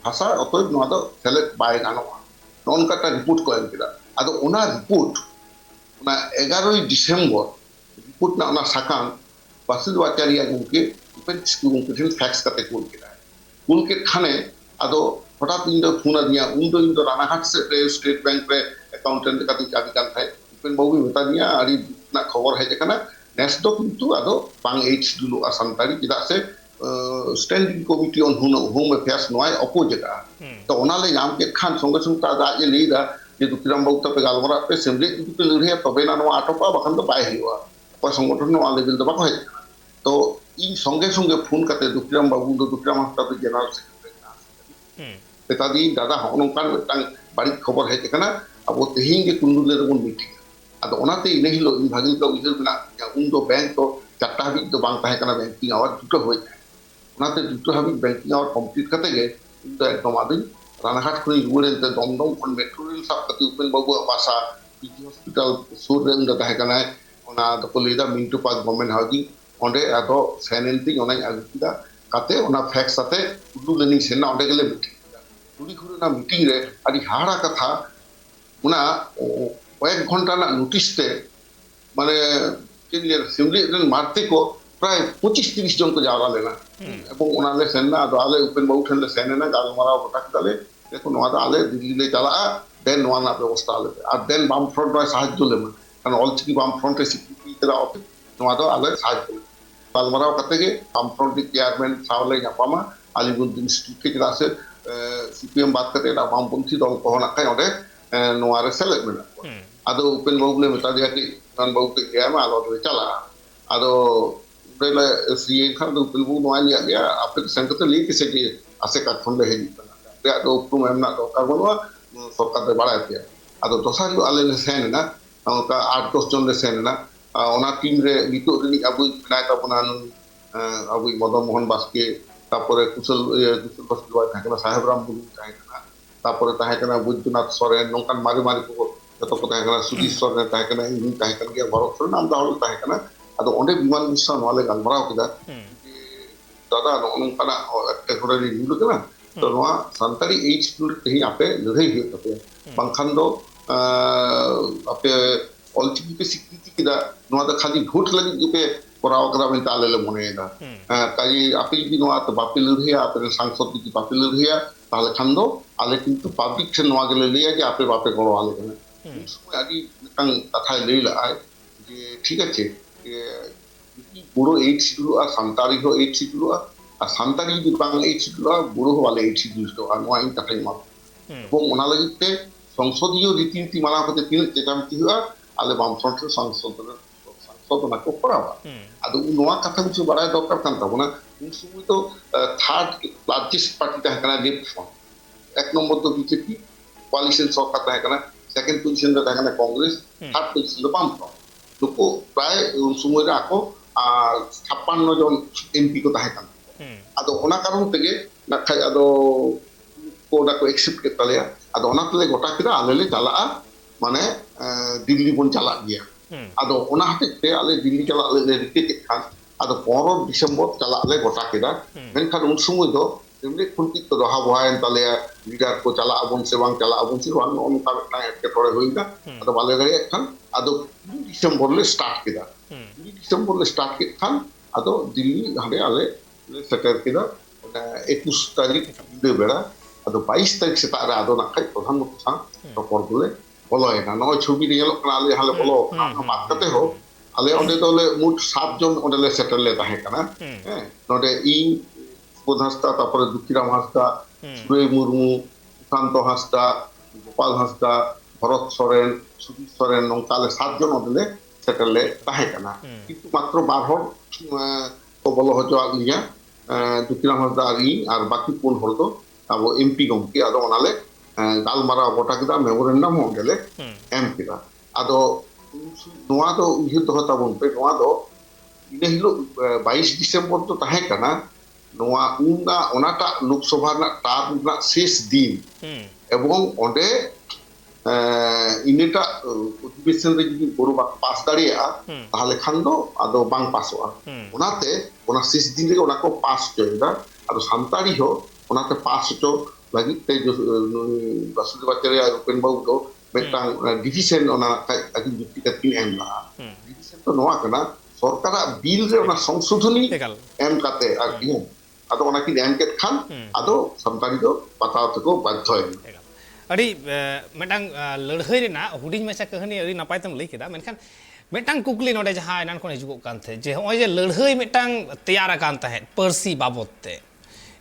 [SPEAKER 2] ভাষা অতএব নোয়া দো সেলেক্ট বাই গানোয়া ননকাটা রিপোর্ট को एम केदा আদো ওনা রিপোর্ট ওনা 11 ডিসেম্বর রিপোর্ট না ওনা সাকাম বাসিল আচার্য গমকে উপেন স্কুল গমকে ঠেন ফ্যাক্স কাতে কোল केदा কোল के खाने আদো হঠাৎ ইন্দো ফোন দিয়া উন্দো ইন্দো রানাঘাট স্টেট ব্যাংক রে অ্যাকাউন্টেন্ট কাতি কাতি কান থাই উপেন বাবু মেতা দিয়া আরি না খবর হয় যেখানে নেক্সট কিন্তু আদো বাং এইচ দুলো আসান্তারি যেটা আছে standing committee on home affairs নয় অপোজিটা তো ওনালে নাম কে খান সঙ্গে সঙ্গে আদা যে লিদা যে দুকিরাম বাবু তবে গালমরা পে সেমরে কিন্তু পে লড়িয়া তবে না নোয়া আটপা বাখান তো বাই হইয়া কয় সংগঠন নোয়া লেভেল তো বাকো হয় তো ইন সঙ্গে সঙ্গে ফোন কাতে দুকিরাম বাবু দুকিরাম হাসপাতাল general tadi dada honongkan mitang barik khobor hai kana abo tehin ge kundule rebon meeting ado onate ine hilo in bhagil ka ujer na ya undo bank to chatta habit do bang tahe kana banking hour duto hoy onate duto habit banking hour complete kate ge indo ekdom adin ranaghat khoni ruren te domdom kon metro rail sab kati upen babu basa pg hospital sur ren da tahe kana ona do kolida mintu park government housing onde ado sanenting onai agida kate ona facts ate udu leni senna onde gele meeting দুরি ঘুরে না meeting রে আদি হাড়া কথা ওনা কয়েক ঘন্টা না নোটিসতে মানে সিমলি মারতে কো প্রায় 25-30 জন को যাওয়া লেনা এবং ওনালে সেন না আলে উপেন বাবু ঠেনলে সেনে না গাল মারা ওটা কালে দেখো নোয়া আলে দিল্লি চালা দেন নোয়া না ব্যবস্থা আলে আর দেন বাম ফ্রন্ট হয় সাহায্য লেমা কারণ অলচিকি বাম ফ্রন্টে সিকিউরিটি তেরা অফিস নোয়া আলে সাহায্য গাল মারা কাতে গে বাম ফ্রন্টের চেয়ারম্যান সাওলে জাপামা আলিবুদ্দিন স্ট্রিটে যেটা আছে CPM बात करते हैं वामपंथी दल को होना कहीं और नवारे सेलेक्ट में आदो उपेन बाबू ने बता दिया कि नन बाबू के क्या में आलो तो चला आदो पहले सीए खान तो उपेन बाबू नवा लिया गया आपके सेंटर तो लेके से कि आसे का फंड है जीतना या तो उपरुम एमना तो कार्बनवा सरकार दे बड़ा है आदो दोसार जो आले ने सेन ना उनका 8-10 जन ने सेन ना ओना टीम रे नितो रे अबु नाय ता बना अबु मदन मोहन बास्के তারপরে কুশল বস্তুবাই থাকে না সাহেব রাম বুলু থাকে না তারপরে থাকে না বৈদ্যনাথ সরেন নঙ্কান মারি মারি কো যত কথা থাকে না সুদীপ সরেন থাকে না ইনি থাকে না ভরত সরেন নাম দাও থাকে না আদো অনেক বিমান মিশ্রণ হলে গান মারাও কিদা দাদা নঙ্কানা একটা করে নিলু কেনা তো নোয়া সান্তারি এইচ টুল তেহি আপে লড়াই হয়ে থাকে বাংখান দো আপে অলচিকি কে স্বীকৃতি কিদা নোয়া দা খালি ভোট লাগি যে कोराव करा में ताले ले मोने ना काई आपे भी नोआ तो बापे लड़िया आपे सांसद की बापे लड़िया ताले खंदो आले किंतु पब्लिक से नोआ गेले लिया যে आपे बापे करो आले कने সময় আগে কাং কথায় লইলা আই যে ঠিক আছে পুরো 8 শিডিউল আর সান্তারি হো 8 শিডিউল আর সান্তারি দি বাং 8 শিডিউল বুড়ো वाले 8 শিডিউল তো আর নয় কথাই মত এবং ওনা লাগিতে সংসদীয় রীতিনীতি মানা করতে তিন চেতামতি হওয়া আলে বামফ্রন্টের সংসদের ততনা কো করাবা আদো নোয়া কথা কিছু বাড়ায় দরকার কান তাবো না উন সময় তো থার্ড লার্জেস্ট পার্টি থাকে না লেফট ফ্রন্ট এক নম্বর তো বিজেপি কোয়ালিশন সরকার থাকে না সেকেন্ড পজিশন থাকে না কংগ্রেস থার্ড পজিশন বাম ফ্রন্ট তো প্রায় উন সময় রাখো আর 56 জন এমপি को থাকে না আদো ওনা কারণ থেকে না খাই আদো কোডা को एक्सेप्ट करता लिया আদো ওনা তলে গোটা কিরা আলেলে চালা মানে দিল্লি বন চালা গিয়া আদো ওনা হাতে আলে দিল্লি চালা আলে রিকে খান আদো 15 ডিসেম্বর চালা আলে গোটা কিরা মেনখান উন সময় দো এমনি খুনকিত রহা বহায়ন তালে লিডার को চালা আবন সে বাং চালা আবন সে বাং অনকা না একটা করে হইগা আদো বালে গাড়ি খান আদো ডিসেম্বর লে স্টার্ট কিরা ডিসেম্বর লে স্টার্ট কে খান আদো দিল্লি হারে আলে সেটার কিরা 21 তারিখ দে বেড়া আদো 22 তারিখ সে তারে আদো না খাই প্রধানমন্ত্রী সাং তপর বলে বলো না নয় ছবি নিয়ে গেল কালে হালে বলো মাতকাতে হো আলে ওনে দলে মোট 7 জন ওনে সেটেল লে তাহে কানা হ্যাঁ নডে ই প্রধানস্তা তারপরে দুকিরাম হাসদা সুরে মুরমু সুশান্ত হাসদা গোপাল হাসদা ভরত সরেন সুদীপ সরেন নঙ্কালে 7 জন ওনে সেটেল লে তাহে কানা কিন্তু মাত্র 12 তো বলো হতো আগলিয়া দুকিরাম হাসদা আর বাকি কোন হতো আবো এমপি গমকি আদো ওনালে গালমারা গোটা কিদা মেমোরেন্ডাম हो गेले एमपी दा आदो नोआ दो उहित होता बन पे नोआ दो इने हिलो 22 डिसेंबर तो ताहे कना ᱱᱚᱣᱟ ᱚᱱᱟᱴᱟᱜ ᱞᱳᱠᱥᱚᱵᱷᱟ ᱨᱮᱱᱟᱜ ᱴᱟর্ম ᱨᱮᱱᱟᱜ শেষ দিন এবং ᱚᱸᱰᱮ ইনেটাগ অধিবেশন রে যদি বড় পাস দাঁড়িয়েগা তাহলে খান দো আদো বাং পাসোগা ওনাতে ওনা শেষ দিন রে ওনা কো পাস হচᱚᱭᱮᱫᱟ আদো সান্তাড়ি হো ওনাতে পাস হচᱚ লাগি তে বাসুদেবাচার্য আর উপেন বাবু দো মিদটাং ডিভিশন ওনা আকিন যুক্তি কাতিন এম লা ডিভিশন তো নোয়া কানা সরকারা বিল রে ওনা সংশোধনী এম কাতে আর কি আদো ওনা কি এম কেট খান আদো সান্তাড়ি দো পাতাও তকো বাধ্যয়
[SPEAKER 1] अड़ी मेटांग लड़ाई रेना हुडिंग माछा कहानी अड़ी नापाय तम लई केदा मेनखान मेटांग कुकली नोडे जहां एनान कोन हिजुगो कान थे जे होय जे लड़ाई मेटांग तैयार कान तहे पर्सी बाबत ते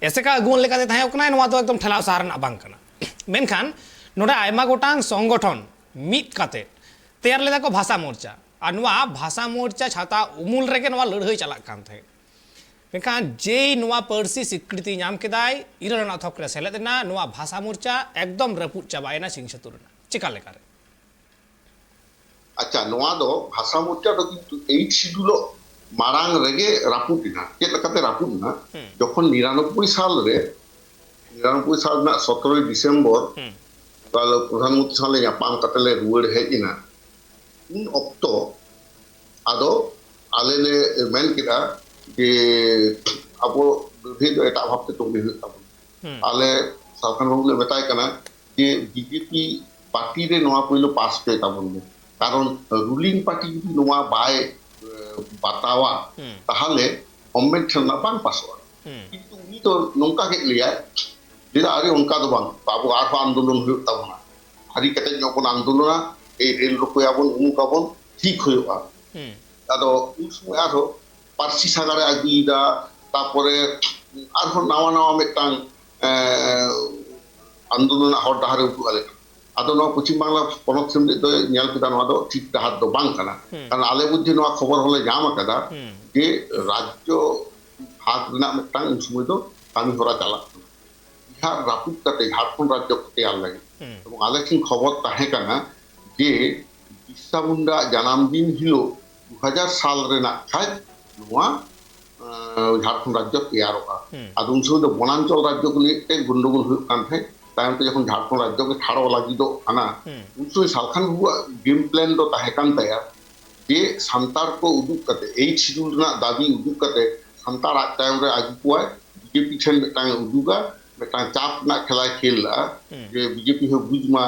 [SPEAKER 1] ऐसे का गुण लेकाते तहे ओकना नवा तो एकदम ठेलाव सारना बांग कना मेनखान नोडे आयमा गोटांग संगठन मित काते तैयार लेदा को भाषा मोर्चा आ नवा भाषा मोर्चा छाता उमुल रेगे नवा लड़ाई चला कान थे मेनखान जे नवा पर्सी स्वीकृति नाम केदाय इरना थकरे सेलेदना नवा भाषा मोर्चा एकदम रपुट चाबायना सिंगछतुरना चिका लेकारे
[SPEAKER 2] अच्छा नवा दो भाषा मोर्चा दो किंतु 8 শিডিউল মারাং রেগে রাপুটিনা ᱪᱮᱫ ᱞᱮᱠᱟᱛᱮ রাপুটিনা যখন 99 সাল রে 99 সাল না 17 ডিসেম্বর কাল প্রধানমন্ত্রী সালে জাপান কাটেলে রুয়াড় হেজিনা উন অক্টো আদো আলেলে মেন কিরা যে আবো বিরোধী এটা ভাবতে তো বিরোধী তাবন আলে সরকার বাবুলে মেতায় কানা যে বিজেপি পার্টি রে নোয়া পইলো পাস করে তাবন কারণ রুলিং পার্টি যদি নোয়া বাই বাতাওয়া তাহলে গভর্নমেন্ট না বাং পাসওয়া কিন্তু উনি তো নৌকা কে লিয়া যেটা আরে উনকা তো বাং বাবু আর আন্দোলন হুয়ুগ তাবনা হারি কেটে যখন আন্দোলন এই রেল রোকয়াবন উমুকাবন ঠিক হইবা আদো উন সময় আরো পার্সি সাগারে আগুইদা তারপরে আরো নাওয়া নাওয়া মিদটাং আন্দোলন হর ডাহারে উঠু আলে আদো নয়া পশ্চিম বাংলা পনক সেমলেদ দো ᱧᱮᱞ ᱠᱮᱫᱟ ᱱᱚᱣᱟ ᱫᱚ ᱴᱷᱤᱠ ᱰᱟᱦᱟᱨ ᱫᱚ ᱵᱟᱝ ᱠᱟᱱᱟ ᱠᱟᱨᱚᱱ ᱟᱞᱮ ᱢᱚᱫᱽᱫᱷᱮ ᱱᱚᱣᱟ ᱠᱷᱚᱵᱚᱨ ᱦᱚᱸᱞᱮ ᱧᱟᱢ ᱟᱠᱟᱫᱟ ᱡᱮ ᱨᱟᱡᱽᱡᱚ ᱵᱷᱟᱜᱽ ᱨᱮᱱᱟᱜ ᱢᱤᱫᱴᱟᱝ ᱩᱱ ᱥᱚᱢᱚᱭ ᱫᱚ ᱠᱟᱹᱢᱤ ᱦᱚᱨᱟ ᱪᱟᱞᱟᱜ ᱠᱟᱱᱟ ᱵᱤᱦᱟᱨ ᱨᱟᱹᱯᱩᱫ ᱠᱟᱛᱮ ঝাড়খণ্ড রাজ্য ᱛᱮᱭᱟᱨ ᱞᱟᱹᱜᱤᱫ এবং ᱟᱞᱮ ᱴᱷᱮᱱ ᱠᱷᱚᱵᱚᱨ ᱛᱟᱦᱮᱸ ᱠᱟᱱᱟ ᱡᱮ ᱵᱤᱨᱥᱟ ᱢᱩᱱᱰᱟ ᱡᱟᱱᱟᱢ ᱫᱤᱱ ᱦᱤᱞᱳᱜ 2000 সাল ᱨᱮᱱᱟᱜ ᱠᱷᱟᱡ ᱱᱚᱣᱟ ঝাড়খণ্ড রাজ্য তৈয়ারোগা আর উন সময় তো বনাঞ্চল রাজ্যগুলিতে গন্ডগোল হুয়ুগ কান थे तायम ते जखन झारखंड राज्य के ठाड़ो लागिदो आना उन समय सालखान बाबुआ गेम प्लान दो ताहे कान ताया जे सान्तार को उदुग कते 8 শিডিউল ना दाबी उदुग कते सान्तार आज तायम रे आगु कोय बीजेपी छन मिटांग उदुगा मिटांग चाप ना खेलाय खेलला जे बीजेपी हो बुजमा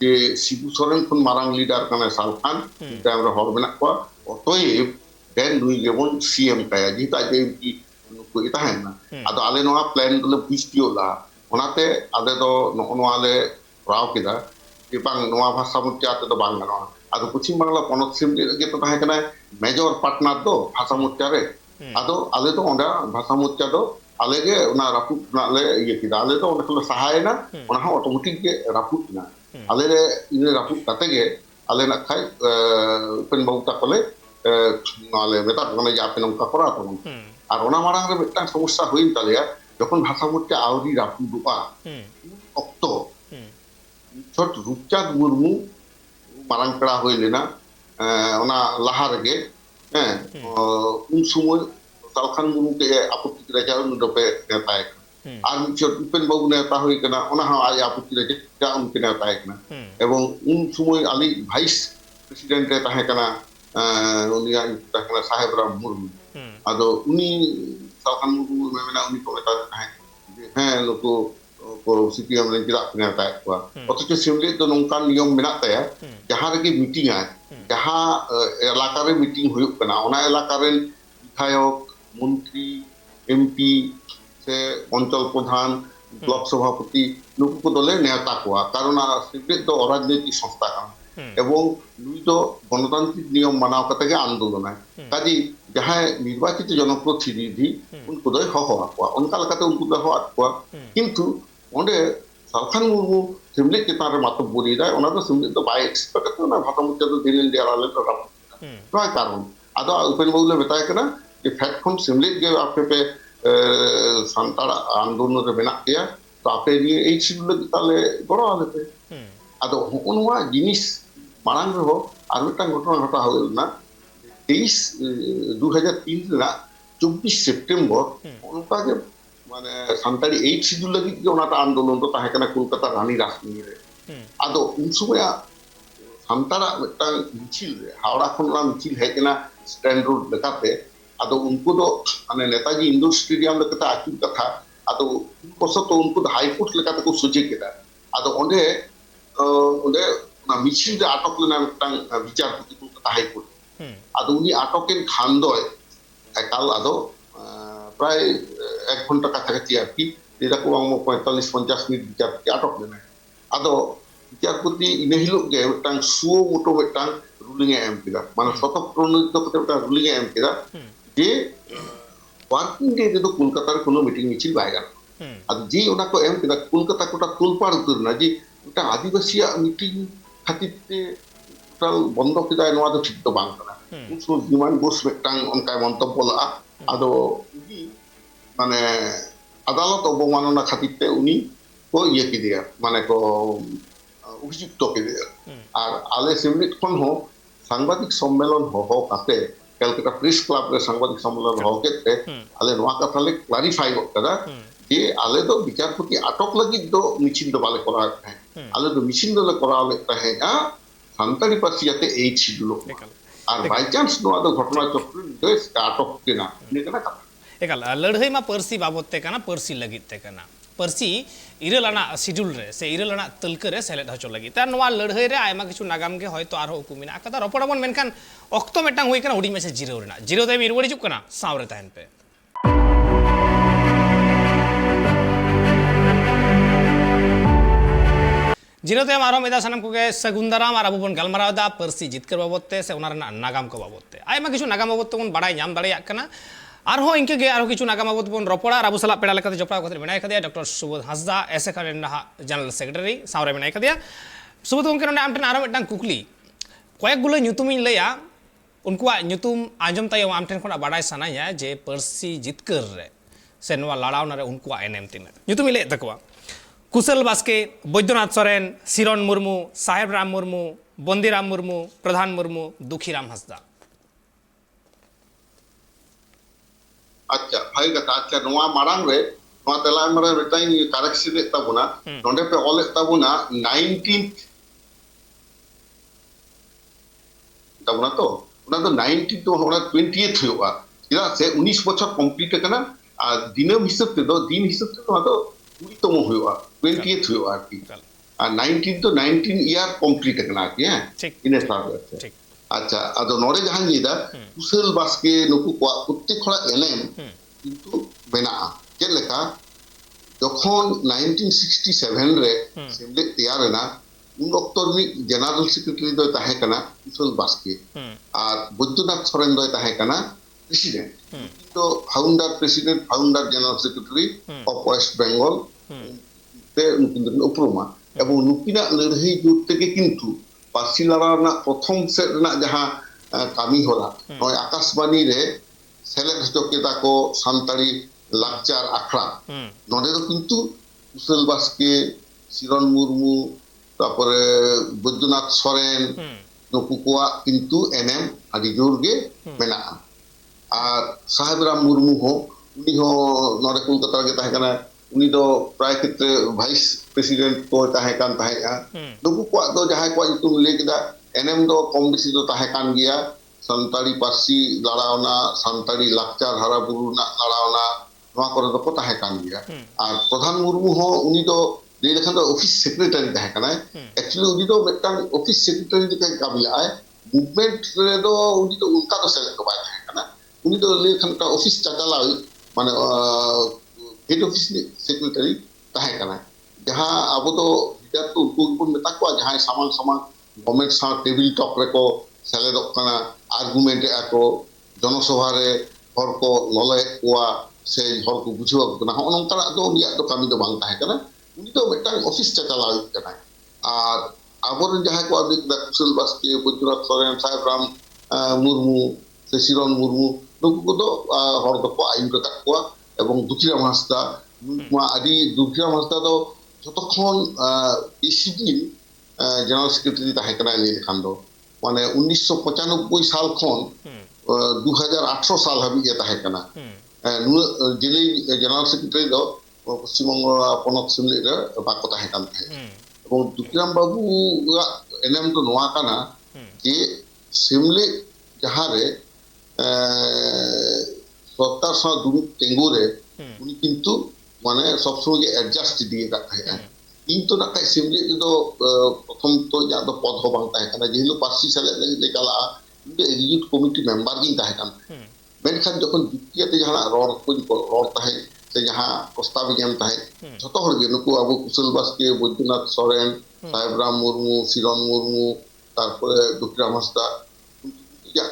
[SPEAKER 2] जे शिबू सोरेन खन मारांग लीडर काने सालखान तायम रे हर मेना को অতএব দেন নুই যেমন সিএম তায়া যেটা যে নুকু এটা হেন না আদো আলে নোয়া প্ল্যান দলে বুঝতিওলা ওনাতে আদে তো নকনোয়ালে রাও কিদা যে বাং নোয়া ভাষা মোর্চা আতে তো বাং গানোয়া আদো পশ্চিম বাংলা পনক সেমলি গে তো তাহে কানা মেজর পার্টনার দো ভাষা মোর্চা রে আদো আলে তো ওনা ভাষা মোর্চা দো আলে গে ওনা রাপুট না লে ইয়ে কিদা আলে তো ওনা কলে সাহায় না ওনা হ অটোমেটিক গে রাপুট না আলে রে ইনে রাপুট কাতে গে আলে না খাই পেন বাবুটা কলে নালে মেটা মানে যে আপনি নৌকা করা তখন আর ওনা মারাং রে মিদটাং সমস্যা হইন তালিয়া যখন ভাষা মোর্চা আউরি রাপুদোয়া অক্ত ছোট রূপচাঁদ মুর্মু মারাং পেড়া হইলেনা ওনা লাহা রেগে হ্যাঁ উন সময় সালখান মুর্মুকে আপত্তি রেখা উনডপে নেতায় আর মিছট উপেন বাবু নেতা হই কেনা ওনা হা আই আপত্তি রেখা উনকে নেতায় কেনা এবং উন সময় আলি ভাইস প্রেসিডেন্ট রে তাহে কেনা উনি তাহে কেনা সাহেব রাম মুর্মু আদো উনি সালখান মুর্মু মেমেনা উনি ko meta tahe হ্যাঁ লোক সিপিএম রে চিরা নেতায় কোয়া অথচ সেমলে তো নংকান নিয়ম মেনা তায়া যাহা রেগে মিটিং আয় যাহা এলাকারে মিটিং হুয়ুগ কানা ওনা এলাকারে বিধায়ক মন্ত্রী এমপি সে অঞ্চল প্রধান ব্লক সভাপতি নুকু কো দলে নেতা কোয়া কারণ সেমলে তো অরাজনৈতিক সংস্থা কানা এবং নুই তো গণতান্ত্রিক নিয়ম মানাও কাতে গে আন্দোলন আয় কাজী যাহায় নির্বাচিত জনপ্রতিনিধি উনকু দয় হওয়া কোয়া অনকা লেকাতে উনকু দয় হওয়া কোয়া কিন্তু ওঁডে সালখান মুর্মু সেমলে চেতান রে মাতো বলি দেয় ওনা তো সেমলে তো বাই এক্সপেক্ট না ভাষা মোর্চা তো দিলেন দেয়ালে তো রাপ নয় কারণ আদো উপেন বাবুলে মেতায় কেনা যে ফ্যাক্ট খন সেমলে গে আপে পে সান্তার আন্দোলন রে মেনা কেয়া তো আপে নিয়ে এই শিডিউল তাহলে বড় আলেতে আদো হনওয়া জিনিস মারাং রে হো আর একটা ঘটনা ঘটা হইল না 2003 ᱨᱮᱱᱟᱜ 24 সেপ্টেম্বর ᱚᱱᱠᱟᱜᱮ माने सानताड़ी 8 शिड्यूल लगी के ओनाटा आंदोलन तो ताहे कना कोलकाता रानी रासनी रे आदो उन समय सानताड़ा मिटांग मिचिल रे हावड़ा खन मिचिल हेज ना स्टैंड रोड लेकाते आदो उनको दो माने नेताजी इंडोर स्टेडियम लेकाते आचुर कथा आदो कोसो तो उनको हाई कोर्ट लेकाते को सोचे केदा आदो ओंडे ओंडे ना मिचिल रे आटक लेना मिटांग विचारपति कोलकाता हाई कोर्ट आदो उनी आटकेन खान दो एकाल आदो प्राय 1 घंटा काछाकाछि आरकी जेटा को आम 45-50 मिनट विचारपति आटक लेना आदो विचारपति इन हिलोग गे मिटांग सुओ मोटो मिटांग रुलिंग एम केदा माने शतक प्रणोदित कते मिटांग रुलिंग एम केदा जे वर्किंग डे रे कोलकाता रे कोनो मीटिंग मिचिल बाय गाना आदो जे ओना को एम केदा कोलकाता कोटा तोलपाड़ उतरना जे मिटांग आदिवासी मीटिंग खातिर ते टोटल बंद केदा नोआ दो ठीक तो बांग कना उस विमान बोस मिटांग उनका मंतब्य ला आदो माने अदालत अवमानना खातिर ते उनी को ये की दिया माने को अभियुक्त के दिया और आले सिमलिट खन हो सांबादिक सम्मेलन हो काते कलकत्ता प्रेस क्लब रे सांबादिक सम्मेलन हो केते आले नोआ कथा ले क्लैरिफाई करा जे आले दो विचारपति अटक लगी दो मिचिन दो बाले करा है आले दो मिचिन दो ले करा ले है आ सानताड़ी पासी जाते 8 शिड्यूल और बाय चांस नोआ दो घटना चक्र दो अटक के ना ने कना कथा
[SPEAKER 1] एकाल लड़ाई मा पर्सी बाबते कना पर्सी लगित ते कना पर्सी इरलाना शिड्यूल रे से इरलाना तलक रे सेलेद हचो लगी तार नोआ लड़ाई रे आयमा किछु नागाम के होयतो आरो उकु मिना कदा रपड़बन मेनखान ऑक्तो मेटांग हुई कना हुडी में से जीरो रेना जीरो ते मिरवड़ी चुप कना सावरे तहन पे जीरो ते मारो मेदा सनम को के सगुंदराम और अबुबन गलमरावदा पर्सी जितकर बाबते से उनार नागाम को बाबते आयमा किछु नागाम बाबते बन बड़ाई नाम दाड़िया कना आरो इनके गे आरो किछु नागाम बाबत बन रपड़ा और अबु सला पेड़ा लेकाते जपड़ा खातिर बनाय खदिया डॉक्टर सुबोध हांसदा एसे खाने ना जनरल सेक्रेटरी सावरे बनाय खदिया सुबोध उनके नोंडे आमटन आरो मिटन कुकली कयेक गुलो ᱧᱩᱛᱩᱢ ᱤᱧ लैया उनकुआ ᱧᱩᱛᱩᱢ आंजम तायम आमटन खना बाडाय सानाया जे पर्सी जितकर रे से नोआ लड़ावना रे उनकुआ एनएम तिना ᱧᱩᱛᱩᱢ ᱤᱧ ᱞᱟᱹᱭ तकवा कुशल बास्के बैद्यनाथ सोरेन सिरन मुर्मू साहेब राम मुर्मू बंदीराम मुर्मू प्रधान मुर्मू दुखीराम हांसदा
[SPEAKER 2] अच्छा भाई कथा अच्छा नोआ मारांग रे नोआ तेला मरे मिटाई करेक्शन ले ताबुना नोंडे पे ऑल ताबुना 19th ताबुना तो उना तो 19th तो होना 20th हुआ इदा से 19 बछर कंप्लीट करना आ दिनम हिसाब ते दो दिन हिसाब ते तो 20तम हुआ 20th हुआ की आ 19 तो 19 ईयर कंप्लीट करना की है इने साथ ठीक अच्छा अदो नोरे जहां नीदा कुशल बास्के नुकु को उत्ते खड़ा एनएम किंतु बेना के लेका जखन 1967 रे सेमले तैयार ना उन अक्तर नि जनरल सेक्रेटरी दो ताहे कना कुशल बास्के और बैद्यनाथ सोरेन दो ताहे कना प्रेसिडेंट तो founder president founder general secretary of West Bengal ते नुकिन उपरमा एवं नुकिना लड़ाई जुते के किंतु पार्सी लड़ा प्रथम सेट जहां कामी होला नय आकाशवाणी रे सेलेक्ट हचो केदा को सानताड़ी लाकचार आखड़ा नोडे दो किंतु कुशल बास्के सिरन मुर्मू तापरे बैद्यनाथ सोरेन नुकु कोआ किंतु एनएम आदि जोर गे मेना और साहेब राम मुर्मू हो उनी हो नोडे कोलकाता गे ताहे कना उनी दो प्राय क्षेत्र वाइस प्रेसिडेंट को ताहे कान ताहे नुकु को दो जहां को तुम ले केदा एनएम दो कम बेसी दो ताहे कान गया सानताड़ी पार्सी लड़ावना सानताड़ी लाकचार हारा बुरु ना लड़ावना नोआ करे दो को ताहे कान गया और प्रधान मुर्मू हो उनी दो ले लेखन दो ऑफिस सेक्रेटरी ताहे काना एक्चुअली उनी दो मेटांग ऑफिस सेक्रेटरी के काबिला है मूवमेंट रे दो उनी दो उनका तो सेलेक्ट को बाय काना उनी दो लेखन का ऑफिस चलाला माने हेड ऑफिस सेक्रेटरी ताहे काना जहां अब तो विचार तो उनको बन मेता को जहां सामान सामान गवर्नमेंट सा टेबल टॉक रे को सेलेद कना आर्गुमेंट आको जनसभा रे हर को लले कोआ से हर को बुझो कना हो नंका तो निया तो कामी तो बांग ताहे कना उनी तो मेटा ऑफिस चला कना और आबर जहां को अधिक कुशल बास्के बैद्यनाथ सोरेन साहेब राम मुर्मू से सिरन मुर्मू नुकु को तो हर को आयु रखा को এবং দুখিরাম হাঁসদা আদি দুখিরাম হাঁসদা তো যতক্ষণ এসিডির জেনারেল সেক্রেটারি তাহে কানা লে লেখান দো মানে 1995 সাল খন 2018 সাল হাবি তাহে কানা ᱱᱩᱱᱟᱹᱜ ᱡᱮᱞᱮᱧ ᱡᱮᱱᱟᱨᱮᱞ ᱥᱮᱠᱨᱮᱴᱟᱨᱤ ᱫᱚ ᱯᱚᱥᱪᱤᱢ ᱵᱚᱝᱜᱚ ᱯᱚᱱᱚᱛ ᱥᱮᱢᱞᱮᱫ ᱨᱮ ᱵᱟᱠᱚ ᱛᱟᱦᱮᱸ ᱠᱟᱱ ᱛᱟᱦᱮᱸᱫ এবং দুটিরাম বাবুয়াᱜ এনএম ᱫᱚ ᱱᱚᱣᱟ ᱠᱟᱱᱟ ᱡᱮ ᱥᱮᱢᱞᱮᱫ ᱡᱟᱦᱟᱸᱨᱮ সরকার সাথে দুরুপ তেঙ্গুরে উনি কিন্তু মানে সবসময় অ্যাডজাস্ট দিয়ে কাট থাকেন কিন্তু না খাই সিমলি তো প্রথম তো যাদ পদ হো বাং তাহে কানা যেহেতু পার্সি সালে লে চালা কিন্তু এক্সিকিউটিভ কমিটি মেম্বার গিন তাহে কান মেনখান যখন দ্বিতীয়তে যাহা রড় তাহে সে যাহা প্রস্তাব এম তাহে যত হড় গে নুকু আবু কুশল বাসকে বৈদ্যনাথ সরেন সাহেবরাম মুর্মু শিরন মুর্মু তারপরে দুটিরাম হাঁসদা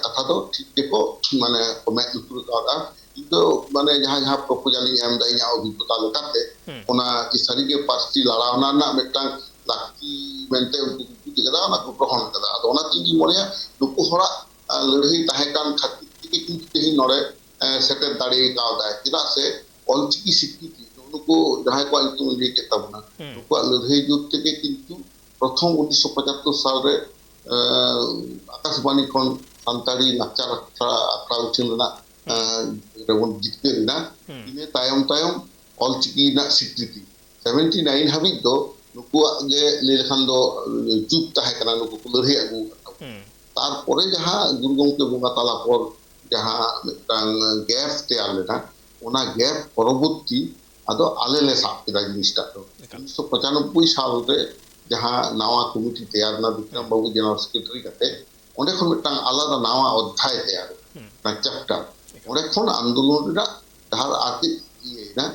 [SPEAKER 2] কথা তো ঠিক দেখো মানে ᱢᱮᱫ ᱞᱩᱛᱩᱨ ᱠᱟᱣᱫᱟ ᱤᱧ মানে ᱡᱟᱦᱟᱸ ᱯᱨᱚᱯᱳᱡᱟᱞ ᱤᱧ ᱮᱢ ᱫᱟ ᱤᱧᱟᱹᱜ ᱚᱵᱷᱤᱜᱽᱜᱚᱛᱟ ᱞᱮᱠᱟᱛᱮ ᱚᱱᱟ ᱥᱟᱹᱨᱤᱜᱮ ᱯᱟᱹᱨᱥᱤ ᱞᱟᱲᱟᱣᱱᱟ ᱨᱮᱱᱟᱜ ᱢᱤᱫᱴᱟᱝ ᱞᱟᱹᱠᱛᱤ ᱢᱮᱱᱛᱮ ᱩᱱᱠᱩ ᱠᱚ ᱪᱮᱫ ᱠᱟᱫᱟ ᱚᱱᱟ ᱠᱚ ᱜᱨᱚᱦᱚᱱ ᱠᱟᱫᱟ ᱟᱫᱚ ᱚᱱᱟᱛᱮ ᱤᱧ ᱢᱚᱱᱮᱭᱟ ᱱᱩᱠᱩ ᱦᱚᱲᱟᱜ ᱞᱟᱹᱲᱦᱟᱹᱭ ᱛᱟᱦᱮᱸ ᱠᱟᱱ ᱠᱷᱟᱹᱛᱤᱨ ᱛᱮᱜᱮ ᱠᱤᱱᱛᱩ ᱛᱮᱦᱮᱧ ᱱᱚᱰᱮ ᱥᱮᱴᱮᱨ ᱫᱟᱲᱮ ᱠᱟᱣᱫᱟᱭ ᱪᱮᱫᱟᱜ ᱥᱮ ᱚᱞᱪᱤᱠᱤ ᱥᱤᱠᱨᱤᱛᱤ ᱱᱩᱠᱩ ᱡᱟᱦᱟᱸᱭ ᱠᱚᱣᱟᱜ ᱧᱩᱛᱩᱢ ᱞᱟᱹᱭ ᱠᱮᱫ ᱛᱟᱵᱚᱱᱟ ᱱᱩᱠᱩᱣᱟᱜ ᱞᱟᱹᱲᱦᱟᱹᱭ ᱡᱩᱜᱽ ᱛᱮᱜᱮ ᱠᱤᱱᱛᱩ ᱯᱨᱚᱛᱷᱚᱢ 1975 ᱥᱟᱞᱨᱮ আকাশবাণী খন সান্তাড়ি নাচার আখড়া উচ্ছেন রেবন জিতকেরিনা ইনে তায়ম তায়ম অলচিকি না স্বীকৃতি 79 হাবিজ দো নুকুয়াগ গে লেখান দো যুগ তাহে কানা নুকু কো লড়াই আগু তারপরে যাহা গুরু গমকে বঙ্গা তালা পর যাহা মিদটাং গ্যাপ তেয়ার লেনা ওনা গ্যাপ পরবর্তী আদো আলেলে সাব কেদা জিনিসটা তো 1995 সাল রে যাহা নাওয়া কমিটি তেয়ার না বিক্রম বাবু জেনারেল সেক্রেটারি কাতে অনেক মিদটাং আলাদা নাওয়া অধ্যায় তেয়ার না চ্যাপ্টার অনেক আন্দোলন ধার আগে ইয়ে না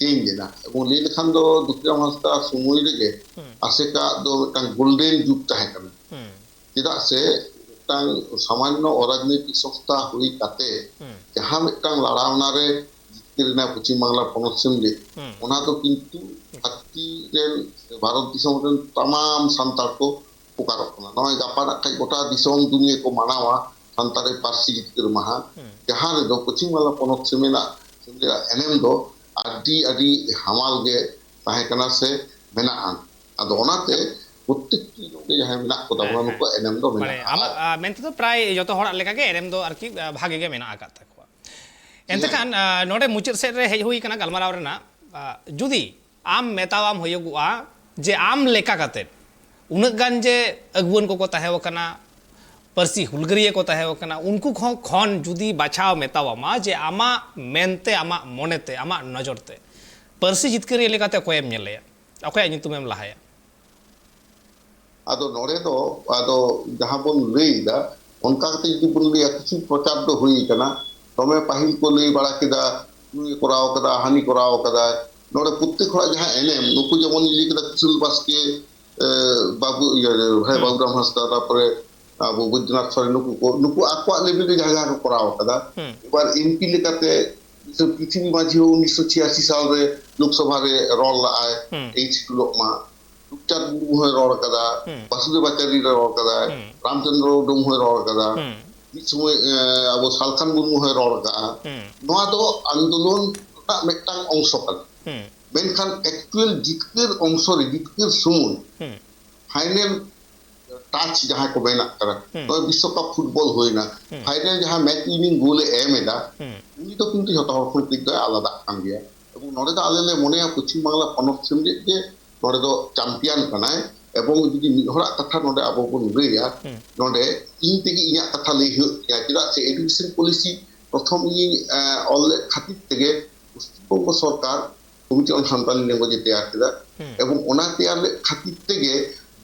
[SPEAKER 2] চেঞ্জ না এবং ᱞᱟᱹᱭ ᱞᱮᱠᱷᱟᱱ ᱫᱚ দুটিরাম হাঁসদা সময় ᱨᱮᱜᱮ ᱟᱥᱮᱠᱟ ᱫᱚ ᱢᱤᱫᱴᱟᱝ গোল্ডেন যুগ ᱛᱟᱦᱮᱸ ᱠᱟᱱᱟ ᱪᱮᱫᱟᱜ ᱥᱮ ᱢᱤᱫᱴᱟᱝ ᱥᱟᱢᱟᱱᱱᱚ অরাজনৈতিক সংস্থা ᱦᱩᱭ ᱠᱟᱛᱮ ᱡᱟᱦᱟᱸ ᱢᱤᱫᱴᱟᱝ ᱞᱟᱲᱟᱣᱱᱟ ᱨᱮ জিতকেরিনা পশ্চিম বাংলা পনᱚᱛ ᱥᱮᱢᱞᱮᱫ ᱚᱱᱟ ᱫᱚ ᱠᱤᱱᱛᱩ ᱫᱷᱟᱹᱨᱛᱤ ᱨᱮᱱ ᱵᱷᱟᱨᱚᱛ ᱫᱤᱥᱚᱢ ᱨᱮᱱ ᱛᱟᱢᱟᱢ ᱥᱟᱱᱛᱟᱲ ᱠᱚ উপকারক ᱠᱟᱱᱟ ᱱᱚᱜᱼᱚᱭ ᱜᱟᱯᱟ ᱱᱟᱜ ᱠᱷᱟᱡ ᱜᱚᱴᱟ ᱫᱤᱥᱚᱢ ᱫᱩᱱᱤᱭᱟᱹ ᱠᱚ ᱢᱟᱱᱟᱣᱟ ᱥᱟᱱᱛᱟᱲᱤ ᱯᱟᱹᱨᱥᱤ ᱡᱤᱛᱠᱟᱹᱨ ᱢᱟᱦᱟ ᱡᱟᱦᱟᱸ ᱨᱮᱫᱚ ᱯᱚশ্চিম ᱵᱟᱝᱞᱟ ᱯᱚᱱᱚᱛ ᱥᱮᱢᱞᱮᱫᱟᱜ ᱮᱱᱮᱢ ᱫᱚ ᱟᱹᱰᱤ ᱦᱟᱢᱟᱞ ᱜᱮ ᱛᱟᱦᱮᱸ ᱠᱟᱱᱟ ᱥᱮ ᱢᱮᱱᱟᱜᱼᱟ ᱟᱫᱚ ᱚᱱᱟᱛᱮ প্রত্যেকটি লোকে যাহাই মেনাক ᱠᱚ ᱛᱟᱵᱚᱱᱟ ᱱᱩᱠᱩ ᱮᱱᱮᱢ ᱫᱚ
[SPEAKER 1] মানে
[SPEAKER 2] ᱢᱮᱱᱟᱜᱼᱟ
[SPEAKER 1] আমার মেনতে তো প্রায় যত হড়াᱜ লেᱠᱟᱜᱮ এনএম ᱫᱚ ᱟᱨᱠᱤ ᱵᱷᱟᱜᱮ ᱜᱮ ᱢᱮᱱᱟᱜ ᱟᱠᱟᱫ ᱛᱟᱠᱚᱣᱟ ᱮᱱᱛᱮ ᱠᱷᱟᱱ ᱱᱚᱰᱮ ᱢᱩᱪᱟᱹᱫ ᱥᱮᱫ ᱨᱮ ᱦᱮᱡ ᱦᱩᱭ ᱠᱟᱱᱟ ᱜᱟᱞᱢᱟᱨᱟᱣ ᱨᱮᱱᱟᱜ ᱡᱩᱫᱤ ᱟᱢ ᱢᱮᱛᱟᱣᱟᱢ ᱦᱩᱭᱩᱜᱚᱜᱼᱟ ᱡᱮ ᱟᱢ ᱞᱮᱠᱟ ᱠᱟᱛᱮ उन्नत गान जे अगुवन को तहेव कना पार्सी हुलगरिया को तहेव कना उनको खन जुदी बाछाव मेतावामा जे आमा मेनते आमा मोनेते आमा नजरते पार्सी जितकरिया लेकाते कोयम नेलेया अकोया नितुमेम लाहाया
[SPEAKER 2] ᱟᱫᱚ ᱱᱚᱰᱮ ᱫᱚ ᱟᱫᱚ ᱡᱟᱦᱟᱸ ᱵᱚᱱ ᱞᱟᱹᱭᱫᱟ ᱚᱱᱠᱟ ᱠᱟᱛᱮ ᱡᱩᱫᱤ ᱵᱚᱱ ᱞᱟᱹᱭᱟ ᱠᱤᱪᱷᱩ ᱯᱨᱚᱪᱟᱨ ᱫᱚ ᱦᱩᱭ ᱠᱟᱱᱟ ᱫᱚᱢᱮ ᱯᱟᱹᱦᱤᱞ ᱠᱚ ᱞᱟᱹᱭ ᱵᱟᱲᱟ ᱠᱮᱫᱟ ᱱᱩᱭ ᱠᱚᱨᱟᱣ ᱠᱟᱫᱟ ᱦᱟᱹᱱᱤ ᱠᱚᱨᱟᱣ ᱠᱟᱫᱟ ᱱᱚᱰᱮ ᱯᱨᱚত্যেক ᱦᱚᱲᱟᱜ ᱡᱟᱦᱟᱸ ᱮᱱᱮᱢ ᱱᱩᱠᱩ ᱡᱮᱢᱚᱱ ᱞᱟᱹᱭ ᱠᱮᱫᱟ ᱠᱩᱥᱩᱞ ᱵᱟᱥᱠᱮ বাবু ভাই বাবুরাম হাঁসদা তারপরে আবু বৈদ্যনাথ সরেন নুকু আকুয়াগ লেভেল রে যাহা কো করাও কাদা এবার এমপি লেকাতে পৃথিবী মাঝি 1986 সাল রে লোকসভা রে রল আয় এইচ লোকমা রূপচাঁদ মুর্মু হয়ে রড় কাদা বাসুদেব আচার্য রে রড় কাদা রামচন্দ্র ডোম হয়ে রড় কাদা মিদ সময় আবু সালখান মুর্মু হয়ে রড় কাদা নোয়া দো আন্দোলন ᱨᱮᱱᱟᱜ ᱢᱤᱫᱴᱟᱝ ᱚᱝশ ᱠᱟᱱᱟ ᱢᱮᱱᱠᱷᱟᱱ ᱮᱠᱪᱩয়াᱞ ᱡᱤᱛᱠᱟᱹᱨ ᱚᱝশ ᱨᱮ ᱡᱤᱛᱠᱟᱹᱨ ᱥᱩᱢᱩᱝ ফাইনাল টাচ যাহা কো মেনাক কারা তো বিশ্বকাপ ফুটবল হইনা ফাইনাল যাহা ম্যাচ উইনিং গোল এম এদা উনি তো কিন্তু যত হর ঠিক দা আলাদা কান গিয়া এবং নড়ে দা আলেলে মনেয়া পশ্চিম বাংলা পনᱚᱛ ᱥᱮᱢᱞᱮᱫ ᱜᱮ নড়ে দো চ্যাম্পিয়ন কানায় এবং যদি মিহড়া কথা নড়ে আবো বন লইয়া নড়ে ইন তেগে ইঞা কথা লই হুᱭᱩᱜ ᱜᱮᱭᱟ ᱪᱮᱫᱟᱜ ᱥᱮ এডুকেশন পলিসি প্রথম ই অল খাতির তেগে পশ্চিমবঙ্গ সরকার কমিটি অন সান্তালি ল্যাঙ্গুয়েজে তেয়ার কেদা এবং ওনা তেয়ার খাতির তেগে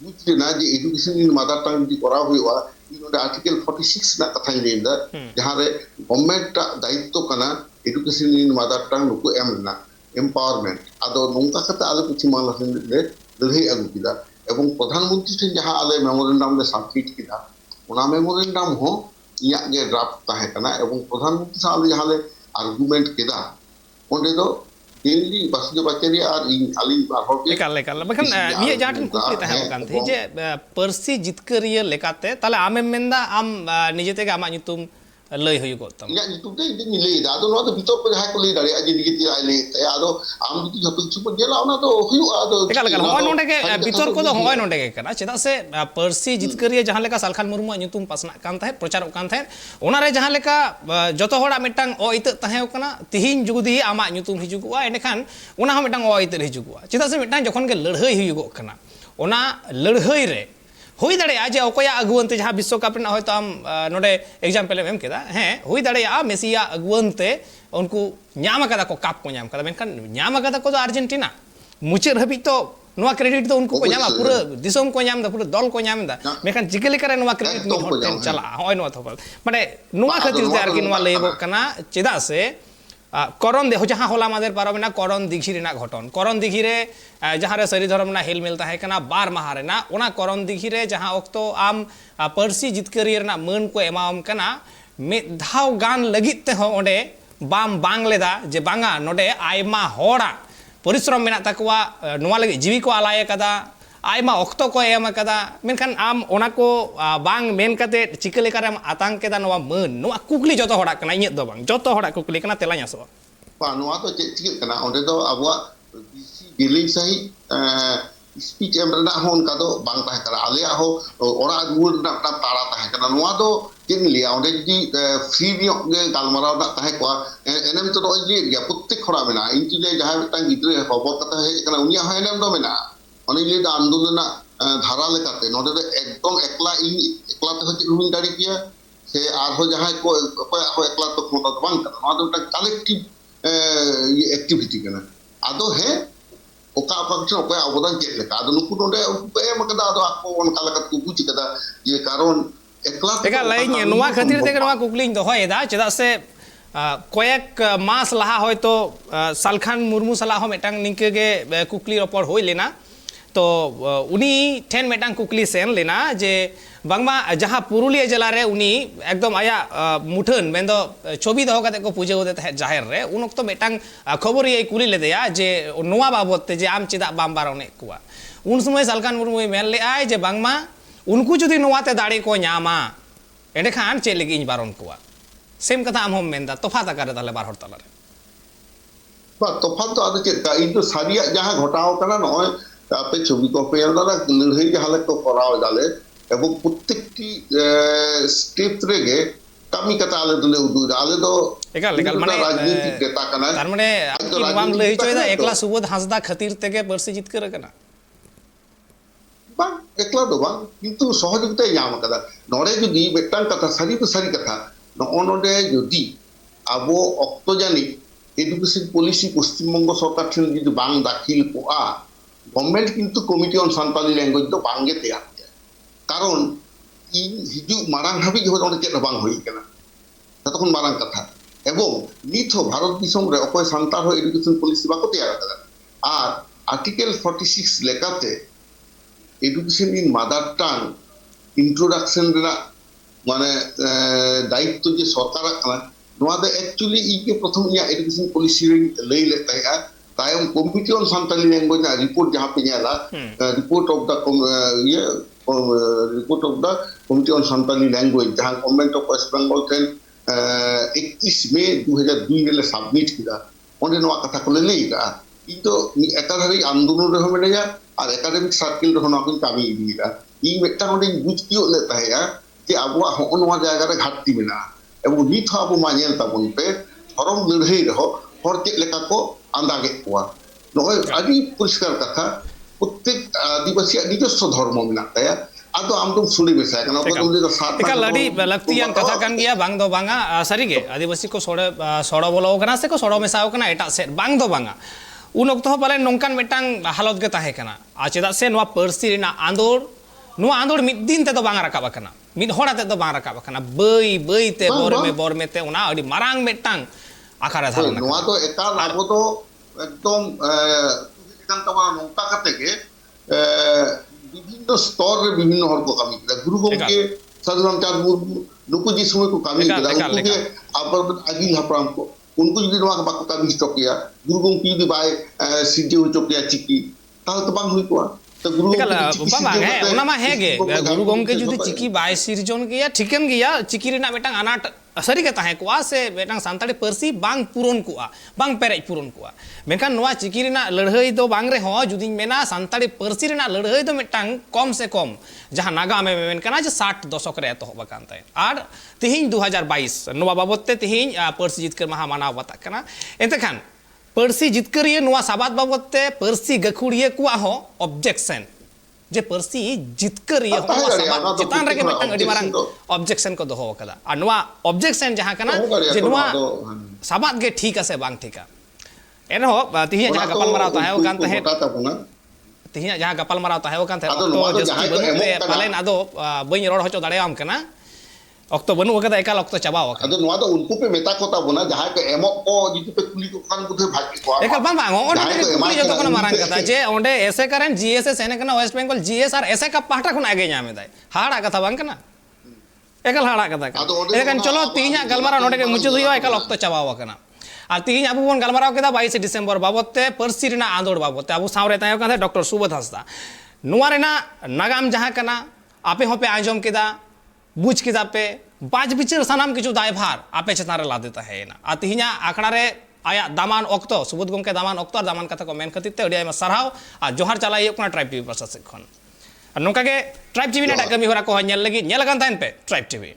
[SPEAKER 2] বুঝলে না যে এডুকেশন ইন মাদার টাং যদি করা হুᱭᱩᱜᱼᱟ ইনডে আর্টিকেল 46 না কথা লইদা যাহারে গভর্নমেন্টটা দায়িত্ব কানা এডুকেশন ইন মাদার টাং নুকু এম না এম্পাওয়ারমেন্ট আদো নংকা কাতে আলে পশ্চিম বাংলা রে লড়াই আগু কিদা এবং প্রধানমন্ত্রী ঠেন যাহা আলে মেমোরেন্ডাম রে সাবমিট কিদা ওনা মেমোরেন্ডাম হো ইয়া গে ড্রাফট তাহে কানা এবং প্রধানমন্ত্রী সালে যাহালে আর্গুমেন্ট কিদা ওন্ডে দো दिल्ली बासुदेव आचार्य और आलिंग बारहर
[SPEAKER 1] लेकाल बखन ये जाटन कुकली ताहे कान थे जे पार्सी जितकरिया लेकाते ताले आमेम मेंदा आम निजे तेगे आमा नितुम ᱞᱟᱹᱭ ᱦᱩᱭᱩᱜᱚᱜ ᱛᱟᱢᱟ
[SPEAKER 2] ᱤᱧᱟᱹᱜ ᱧᱩᱛᱩᱢ ᱛᱮ ᱤᱧ ᱞᱟᱹᱭ ᱮᱫᱟ ᱟᱫᱚ ᱱᱚᱣᱟ ᱫᱚ ᱵᱤᱛᱚᱨᱠᱚ ᱡᱟᱦᱟᱸᱭ ᱠᱚ ᱞᱟᱹᱭ ᱫᱟᱲᱮᱭᱟᱜᱼᱟ ᱡᱮ ᱱᱤᱡᱮ ᱛᱮ ᱟᱡ ᱞᱟᱹᱭ ᱛᱟᱭᱟ ᱟᱫᱚ ᱟᱢ ᱡᱩᱫि ᱡᱷᱚᱛᱚ ᱠᱤᱪᱷᱩ ᱵᱚᱱ ᱧᱮᱞᱟ ᱚᱱᱟ ᱫᱚ ᱦᱩᱭᱩᱜᱼᱟ ᱟᱫᱚ
[SPEAKER 1] ᱮᱠᱟᱞ ᱦᱚᱸᱜᱼᱚᱭ ᱱᱚᱰᱮ ᱜᱮ ᱵᱤᱛᱚᱨᱠᱚ ᱫᱚ ᱦᱚᱸᱜᱼᱚᱭ ᱱᱚᱰᱮ ᱜᱮ ᱠᱟᱱᱟ ᱪᱮᱫᱟᱜ ᱥᱮ ᱯᱟᱹᱨᱥᱤ ᱡᱤᱛᱠᱟᱹᱨᱤᱭᱟᱹ ᱡᱟᱦᱟᱸ ᱞᱮᱠᱟ ᱥᱟᱞᱠᱷᱟᱱ ᱢᱩᱨᱢᱩᱣᱟᱜ ᱧᱩᱛᱩᱢ ᱯᱟᱥᱱᱟᱜ ᱠᱟᱱ ᱛᱟᱦᱮᱸᱫ ᱯᱨᱚᱪᱟᱨᱚᱜ ᱠᱟᱱ ᱛᱟᱦᱮᱸᱫ ᱚᱱᱟᱨᱮ ᱡᱟᱦᱟᱸ ᱞᱮᱠᱟ ᱡᱚᱛᱚ ᱦᱚᱲᱟᱜ ᱢᱤᱫᱴᱟᱝ ᱚᱼᱤᱛᱟᱹᱜ ᱛᱟᱦᱮᱸ ᱠᱟᱱᱟ ᱛᱤᱦᱤᱧ ᱡᱩᱫᱤ ᱟᱢᱟᱜ ᱧᱩᱛᱩᱢ ᱦᱤᱡᱩᱜᱚᱜᱼᱟ ᱮᱸᱰᱮᱠᱷᱟन ᱚᱱᱟ ᱦᱚᱸ ᱢᱤᱫᱴᱟᱝ ᱚᱼᱤᱛᱟᱹᱜ ᱦᱤᱡᱩᱜᱚᱜᱼᱟ ᱪᱮᱫᱟᱜ ᱥᱮ ᱢᱤᱫᱴᱟᱝ ᱡᱚᱠᱷᱚᱱ ᱜᱮ ᱞᱟᱹᱲᱦᱟᱹᱭ ᱦᱩᱭᱩᱜᱚᱜ ᱠᱟᱱᱟ ᱚᱱᱟ ᱞᱟᱹᱲᱦᱟᱹᱭ ᱨᱮ ᱦᱩᱭ ᱫᱟᱲᱮᱭᱟᱜᱼᱟ ᱡᱮ ᱚᱠᱚᱭᱟᱜ ᱟᱹᱜᱩᱣᱟᱹᱱ ᱛᱮ ᱡᱟᱦᱟᱸ ᱵᱤᱥᱥᱚᱠᱟᱯ ᱨᱮᱱᱟᱜ ᱦᱚᱭᱛᱳ ᱟᱢ ᱱᱚᱰᱮ ᱮᱠᱡᱟᱢᱯᱮᱞ ᱮᱢ ᱠᱮᱫᱟ ᱦᱮᱸ ᱦᱩᱭ ᱫᱟᱲᱮᱭᱟᱜᱼᱟ ᱢᱮᱥᱤᱭᱟᱜ ᱟᱹᱜᱩᱣᱟᱹᱱ ᱛᱮ ᱩᱱᱠᱩ ᱧᱟᱢ ᱟᱠᱟᱫᱟ ᱠᱚ ᱠᱟᱯ ᱠᱚ ᱧᱟᱢ ᱟᱠᱟᱫᱟ ᱢᱮᱱᱠᱷᱟन ᱧᱟᱢ ᱟᱠᱟᱫᱟ ᱠᱚ ᱫᱚ ᱟᱨᱡᱮᱱᱴᱤᱱᱟ ᱢᱩᱪᱟᱹᱫ ᱦᱟᱹᱵᱤᱡ ᱛᱚ ᱱᱚᱣᱟ ᱠᱨᱮᱰᱤᱴ ᱫᱚ ᱩᱱᱠᱩ ᱠᱚ ᱧᱟᱢᱟ ᱯᱩᱨᱟᱹ ᱫᱤᱥᱚᱢ ᱠᱚ ᱧᱟᱢ ᱮᱫᱟ ᱯᱩᱨᱟᱹ ᱫᱚᱞ ᱠᱚ ᱧᱟᱢ ᱮᱫᱟ ᱢᱮᱱᱠᱷᱟन ᱪᱤᱠᱟᱹ ᱞᱮᱠᱟᱨᱮ ᱱᱚᱣᱟ ᱠᱨᱮᱰᱤᱴ ᱢᱤᱫ ᱦᱚᱲ ᱴᱷᱮᱱ ᱪᱟᱞᱟᱜᱼᱟ ᱦᱚᱸᱜᱼᱚᱭ ᱱᱚᱣᱟ ᱛᱷᱚᱯᱚᱞ ᱢᱟᱱᱮ ᱱᱚᱣᱟ ᱠᱷᱟᱹᱛᱤᱨ ᱛᱮ ᱟᱨᱠᱤ ᱱᱚᱣᱟ ᱞᱟᱹᱭᱚᱜᱚᱜ ᱠᱟᱱᱟ ᱪᱮᱫᱟᱜ ᱥᱮ করণ দেহ যাহা হলা আমাদের পারবে না করণ দিঘি রেনা ঘটন করণ দিঘি রে যাহা রে সরি ধরম না হেলমেল তাহে কানা বার মাহা রেনা ওনা করণ দিঘি রে যাহা অক্তো আম পার্সি জিতকারি রেনা মান को এমাম কানা মিদ ধাও গান লাগিত তে হ ওডে বাম বাং লেদা যে বাঙা নডে আইমা হড়া পরিশ্রম মেনা তাকুয়া নোয়া লাগি জীবি को আলায় কাদা आयमा अक्तो को एम कदा मेनखान आम ओना को बांग मेन कते चिका लेकारेम आतांग केदा नोवा मन नोवा कुकली जतो हड़ा कना इᱧ दो बांग जतो हड़ा कुकली कना तेलाñ आसो
[SPEAKER 2] बा नोवा तो चेक चिक कना ओंडे दो अबवा बीसी बिलिंग सही स्पीच एम रना हो उनका दो बांग ताहे कना आलेया हो ओरा दुर ना तारा ताहे कना नोवा दो किन लिया ओंडे जी फ्री नियो गे गालमाराव ना ताहे को एनएम तो दो जी गया प्रत्येक खड़ा मेना इन जे जहां मिटang गिद्रे खबर कथा हे कना उनिया हो एनएम दो मेना অনেক লিডার আন্দোলনা ধারা লেখাতে নদে তো একদম একলা একলাতে হচ্ছে রুমিং দাঁড়িয়ে গিয়া সে আর হো যাহাই কো একলা তো ক্ষমতা তো বাং কানা নওয়া দো একটা কালেক্টিভ অ্যাক্টিভিটি কানা আদো হে ওকা অপকশন অকয় অবদান চেক লেখা আদো নুকু নডে এম কাদা আদো আকো অনকা লেখা কু বুঝি কাদা যে কারণ একলা
[SPEAKER 1] ᱮᱠᱟᱞ ᱞᱟᱹᱭᱤᱧ ᱱᱚᱣᱟ ᱠᱷᱟᱹᱛᱤᱨ ᱛᱮᱜᱮ ᱱᱚᱣᱟ ᱠᱩᱠᱞᱤᱧ ᱫᱚᱦᱚᱭᱮᱫᱟ ᱪᱮᱫᱟᱜ ᱥᱮ কয়েক মাস লাহা হয়তো সালখান মুর্মু সালাহ হᱚ ᱢᱤᱫᱴᱟᱝ ᱱᱤᱝᱠᱟᱹ ᱜᱮ ᱠᱩᱠᱞᱤ ᱨᱚᱯᱚᱲ ᱦᱩᱭ ᱞᱮᱱᱟ तो उनी ठेन मेटांग कुकली सेन लेना जे बांगमा जहां पुरुलिया जिला रे उनी एकदम आया मुठन मेंदो छवि दहो कते को पूजा होते तहे जाहिर रे उन वक्त मेटांग खबर ये कुली लेदेया जे नोवा बाबत ते जे आम चिदा बाम बारने कुआ उन समय सालखान मुर्मु मेन ले आय जे बांगमा उनको जुदी नोवा ते दाड़ी को ᱧᱟᱢᱟ एंडे खान चे लगी इन बारन कुआ सेम कथा आम हम मेनदा तोफात आकारे ताले बार हर ताला रे
[SPEAKER 2] बा तोफात तो आदो चेका इन तो सारिया जहां घटाव कना नय আপে ছবি কপি দাদা লড়াই হালে তো করাও দালে এবং প্রত্যেকটি স্টেপ রেগে কামি কাটা আলে দুলে উদু আলে তো
[SPEAKER 1] একাল মানে
[SPEAKER 2] রাজনীতি ডেটা কানা
[SPEAKER 1] তার মানে আপনি নবাম লই হইছয়দা একলা সুবোধ হাসদা খাতির থেকে পার্সি জিতকার কানা
[SPEAKER 2] বাং একলা দো বাং কিন্তু সহযোগিতা ᱧᱟᱢ কাদা নরে যদি বেটাং কথা সারি তো সারি কথা ননডে যদি আবো অক্তো জানি এডুকেশন পলিসি পশ্চিমবঙ্গ সরকার ঠেন যদি বাং দাখিল কোয়া গভর্নমেন্ট কিন্তু কমিটি অন সান্তালি ল্যাঙ্গুয়েজ তো বাংগে তেয়ার কারণ ইন হিজু মারাং হাবি যে অনেক চেক বাং হই কেনা তখন মারাং কথা এবং নিথ ভারত দিশম রে অকয় সান্তাল হো এডুকেশন পলিসি বাকো তেয়ার কাদা আর আর্টিকেল 46 লেখাতে education in mother tongue introduction রেনা মানে দায়িত্ব যে সরকার কানা নোয়া দে অ্যাকচুয়ালি ইকে প্রথম ইয়া এডুকেশন পলিসি লই লে তাইয়া तायम कमिटी ऑन सान्ताली लैंग्वेज ना रिपोर्ट जहां पे ᱧᱮᱞᱟ report of the committee on Santali language जहां government of West Bengal ten 31 May 2002 रे सबमिट किदा ओंडे नवा कथा को लई का इतो एकाधारी आंदोलन रे होमेया और एकेडमिक सर्किल रे होना को कामी इदिला इ मेटा ओंडे बुझ कियो ले ताया जे आबो हो नवा जायगा रे घाटती मेना एबो निथ आबो मानेल ताबन पे धरम लड़ाई रहो हर चेक लेका को अंदागे कुआ नय आदि परिष्कार कथा प्रत्येक आदिवासी নিজস্ব ধর্ম মেনা তায়া আদো আমদম সুলি বেসা কেন কত উনি তো সাত
[SPEAKER 1] একা লড়ি লাক্তিয়ান কথা কান গিয়া বাং দো বাঙা সারিগে আদিবাসী को সড় বলো কনা সে को সড় মেসাও কনা এটা সে বাং দো বাঙা उन वक्त पाले नौकान मिटांग हालत गे ताहे कना आ चेदा से नोआ पार्सी रेना आंदोर नोआ आंदोर मिद दिन ते दो बांग राकाब कना मिद होड़ा ते दो बांग राकाब कना बई बई ते बोर में ते उना अडी मारांग मिटांग आकारे धारण
[SPEAKER 2] नोआ तो एकाल आबो तो एकदम এখান তো নৌকা থেকে বিভিন্ন স্তরে বিভিন্ন হর को কামি কিদা গুরু গমকে সাধারণ চাঁদ মুর্মু নুকু যে সময় को কামি কিদা উনকে আবার আগিল হাপরাম को उनको যদি নওয়া বাকো কামি চকিয়া গুরু গমকে যদি বাই সিজে হ চকিয়া চিকি তাহলে তো বাং হই কোয়া তো গুরু
[SPEAKER 1] বাবা হে ওনা মা হেগে গুরু গমকে যদি চিকি বাই সিরজন গিয়া ঠিকেন গিয়া চিকি রেনা মিটাং আনাট सारी के ताहे कोआ से बेटांग सानताड़ी पार्सी बांग पूरन कोआ बांग पेरेज पूरन कोआ मेनखान नोआ चिकी रेना लड़ाई दो बांग रे हो जुदिन मेना सानताड़ी पार्सी रेना लड़ाई दो मिटांग कम से कम जहां नागा में मेनकाना जे 60 दशक रे तो बकान ताय आर तिहिन 2022 नोआ बाबतते तिहिन पार्सी जितकर महा मानाव बाता कना एंतखान पार्सी जितकरिए नोआ साबात बाबतते पार्सी गखुड़िए कोआ हो ऑब्जेक्शन जे पार्सी जितकरिए हो साबात चितान रे के मिटांग अडी मारंग ऑब्जेक्शन को दोहो कदा आ नोआ ऑब्जेक्शन जहां कना जे नोआ साबात गे ठीक आसे बांग ठीका एन हो तिहिन जहां गपल मराव ताहे ओ कान ताहे तिहिन जहां गपल मराव ताहे ओ कान ताहे तो जस्ती बनुते पालेन आदो बई रोड होचो दाड़ेयाम कना अक्तो बनु वकदा एकाल अक्तो चाबाव
[SPEAKER 2] आदो नोआ दो उनको पे मेता को ताबोना जहां के एमो को जितु पे कुली को कान बुधे भागी को
[SPEAKER 1] एकाल बांग बांग ओंडे कुली जतो कोन मारांग कदा जे ओंडे ऐसे करेन जीएसएस एने कना वेस्ट बंगाल जीएस आर ऐसे का पाटा खुन आगे ᱧᱟᱢ एदाय हाड़ा कथा बांग कना एकाल हाड़ा कथा एकान चलो तिहिन गलमारा नोडे के मुचुद हुइयो एकाल अक्तो चाबाव कना और तिहिन अबु बोन गलमाराव केदा 22 डिसेंबर बाबतते पार्सी रेना आंदोड़ बाबतते अबु सावरे तायो काथे डॉक्टर सुबोध हांसदा नुआ रेना नागाम जहां कना आपे होपे आंजम केदा बुझ केदा पे बाज बिचार सानाम किछु दायभार आपे चेतान रे ला देता है ना आ तिहिना आखड़ा रे आया दामान ऑक्तो सुबोध गमके दामान ऑक्तो और दामान कथा को मेन खतित ते अडी आयमा सरहाव आ जोहार चलाई कोना ट्राइब टीवी प्रशासक खन नोका के ट्राइब टीवी ना कमी होरा को नेल लगी नेल गान ताइन पे ट्राइब टीवी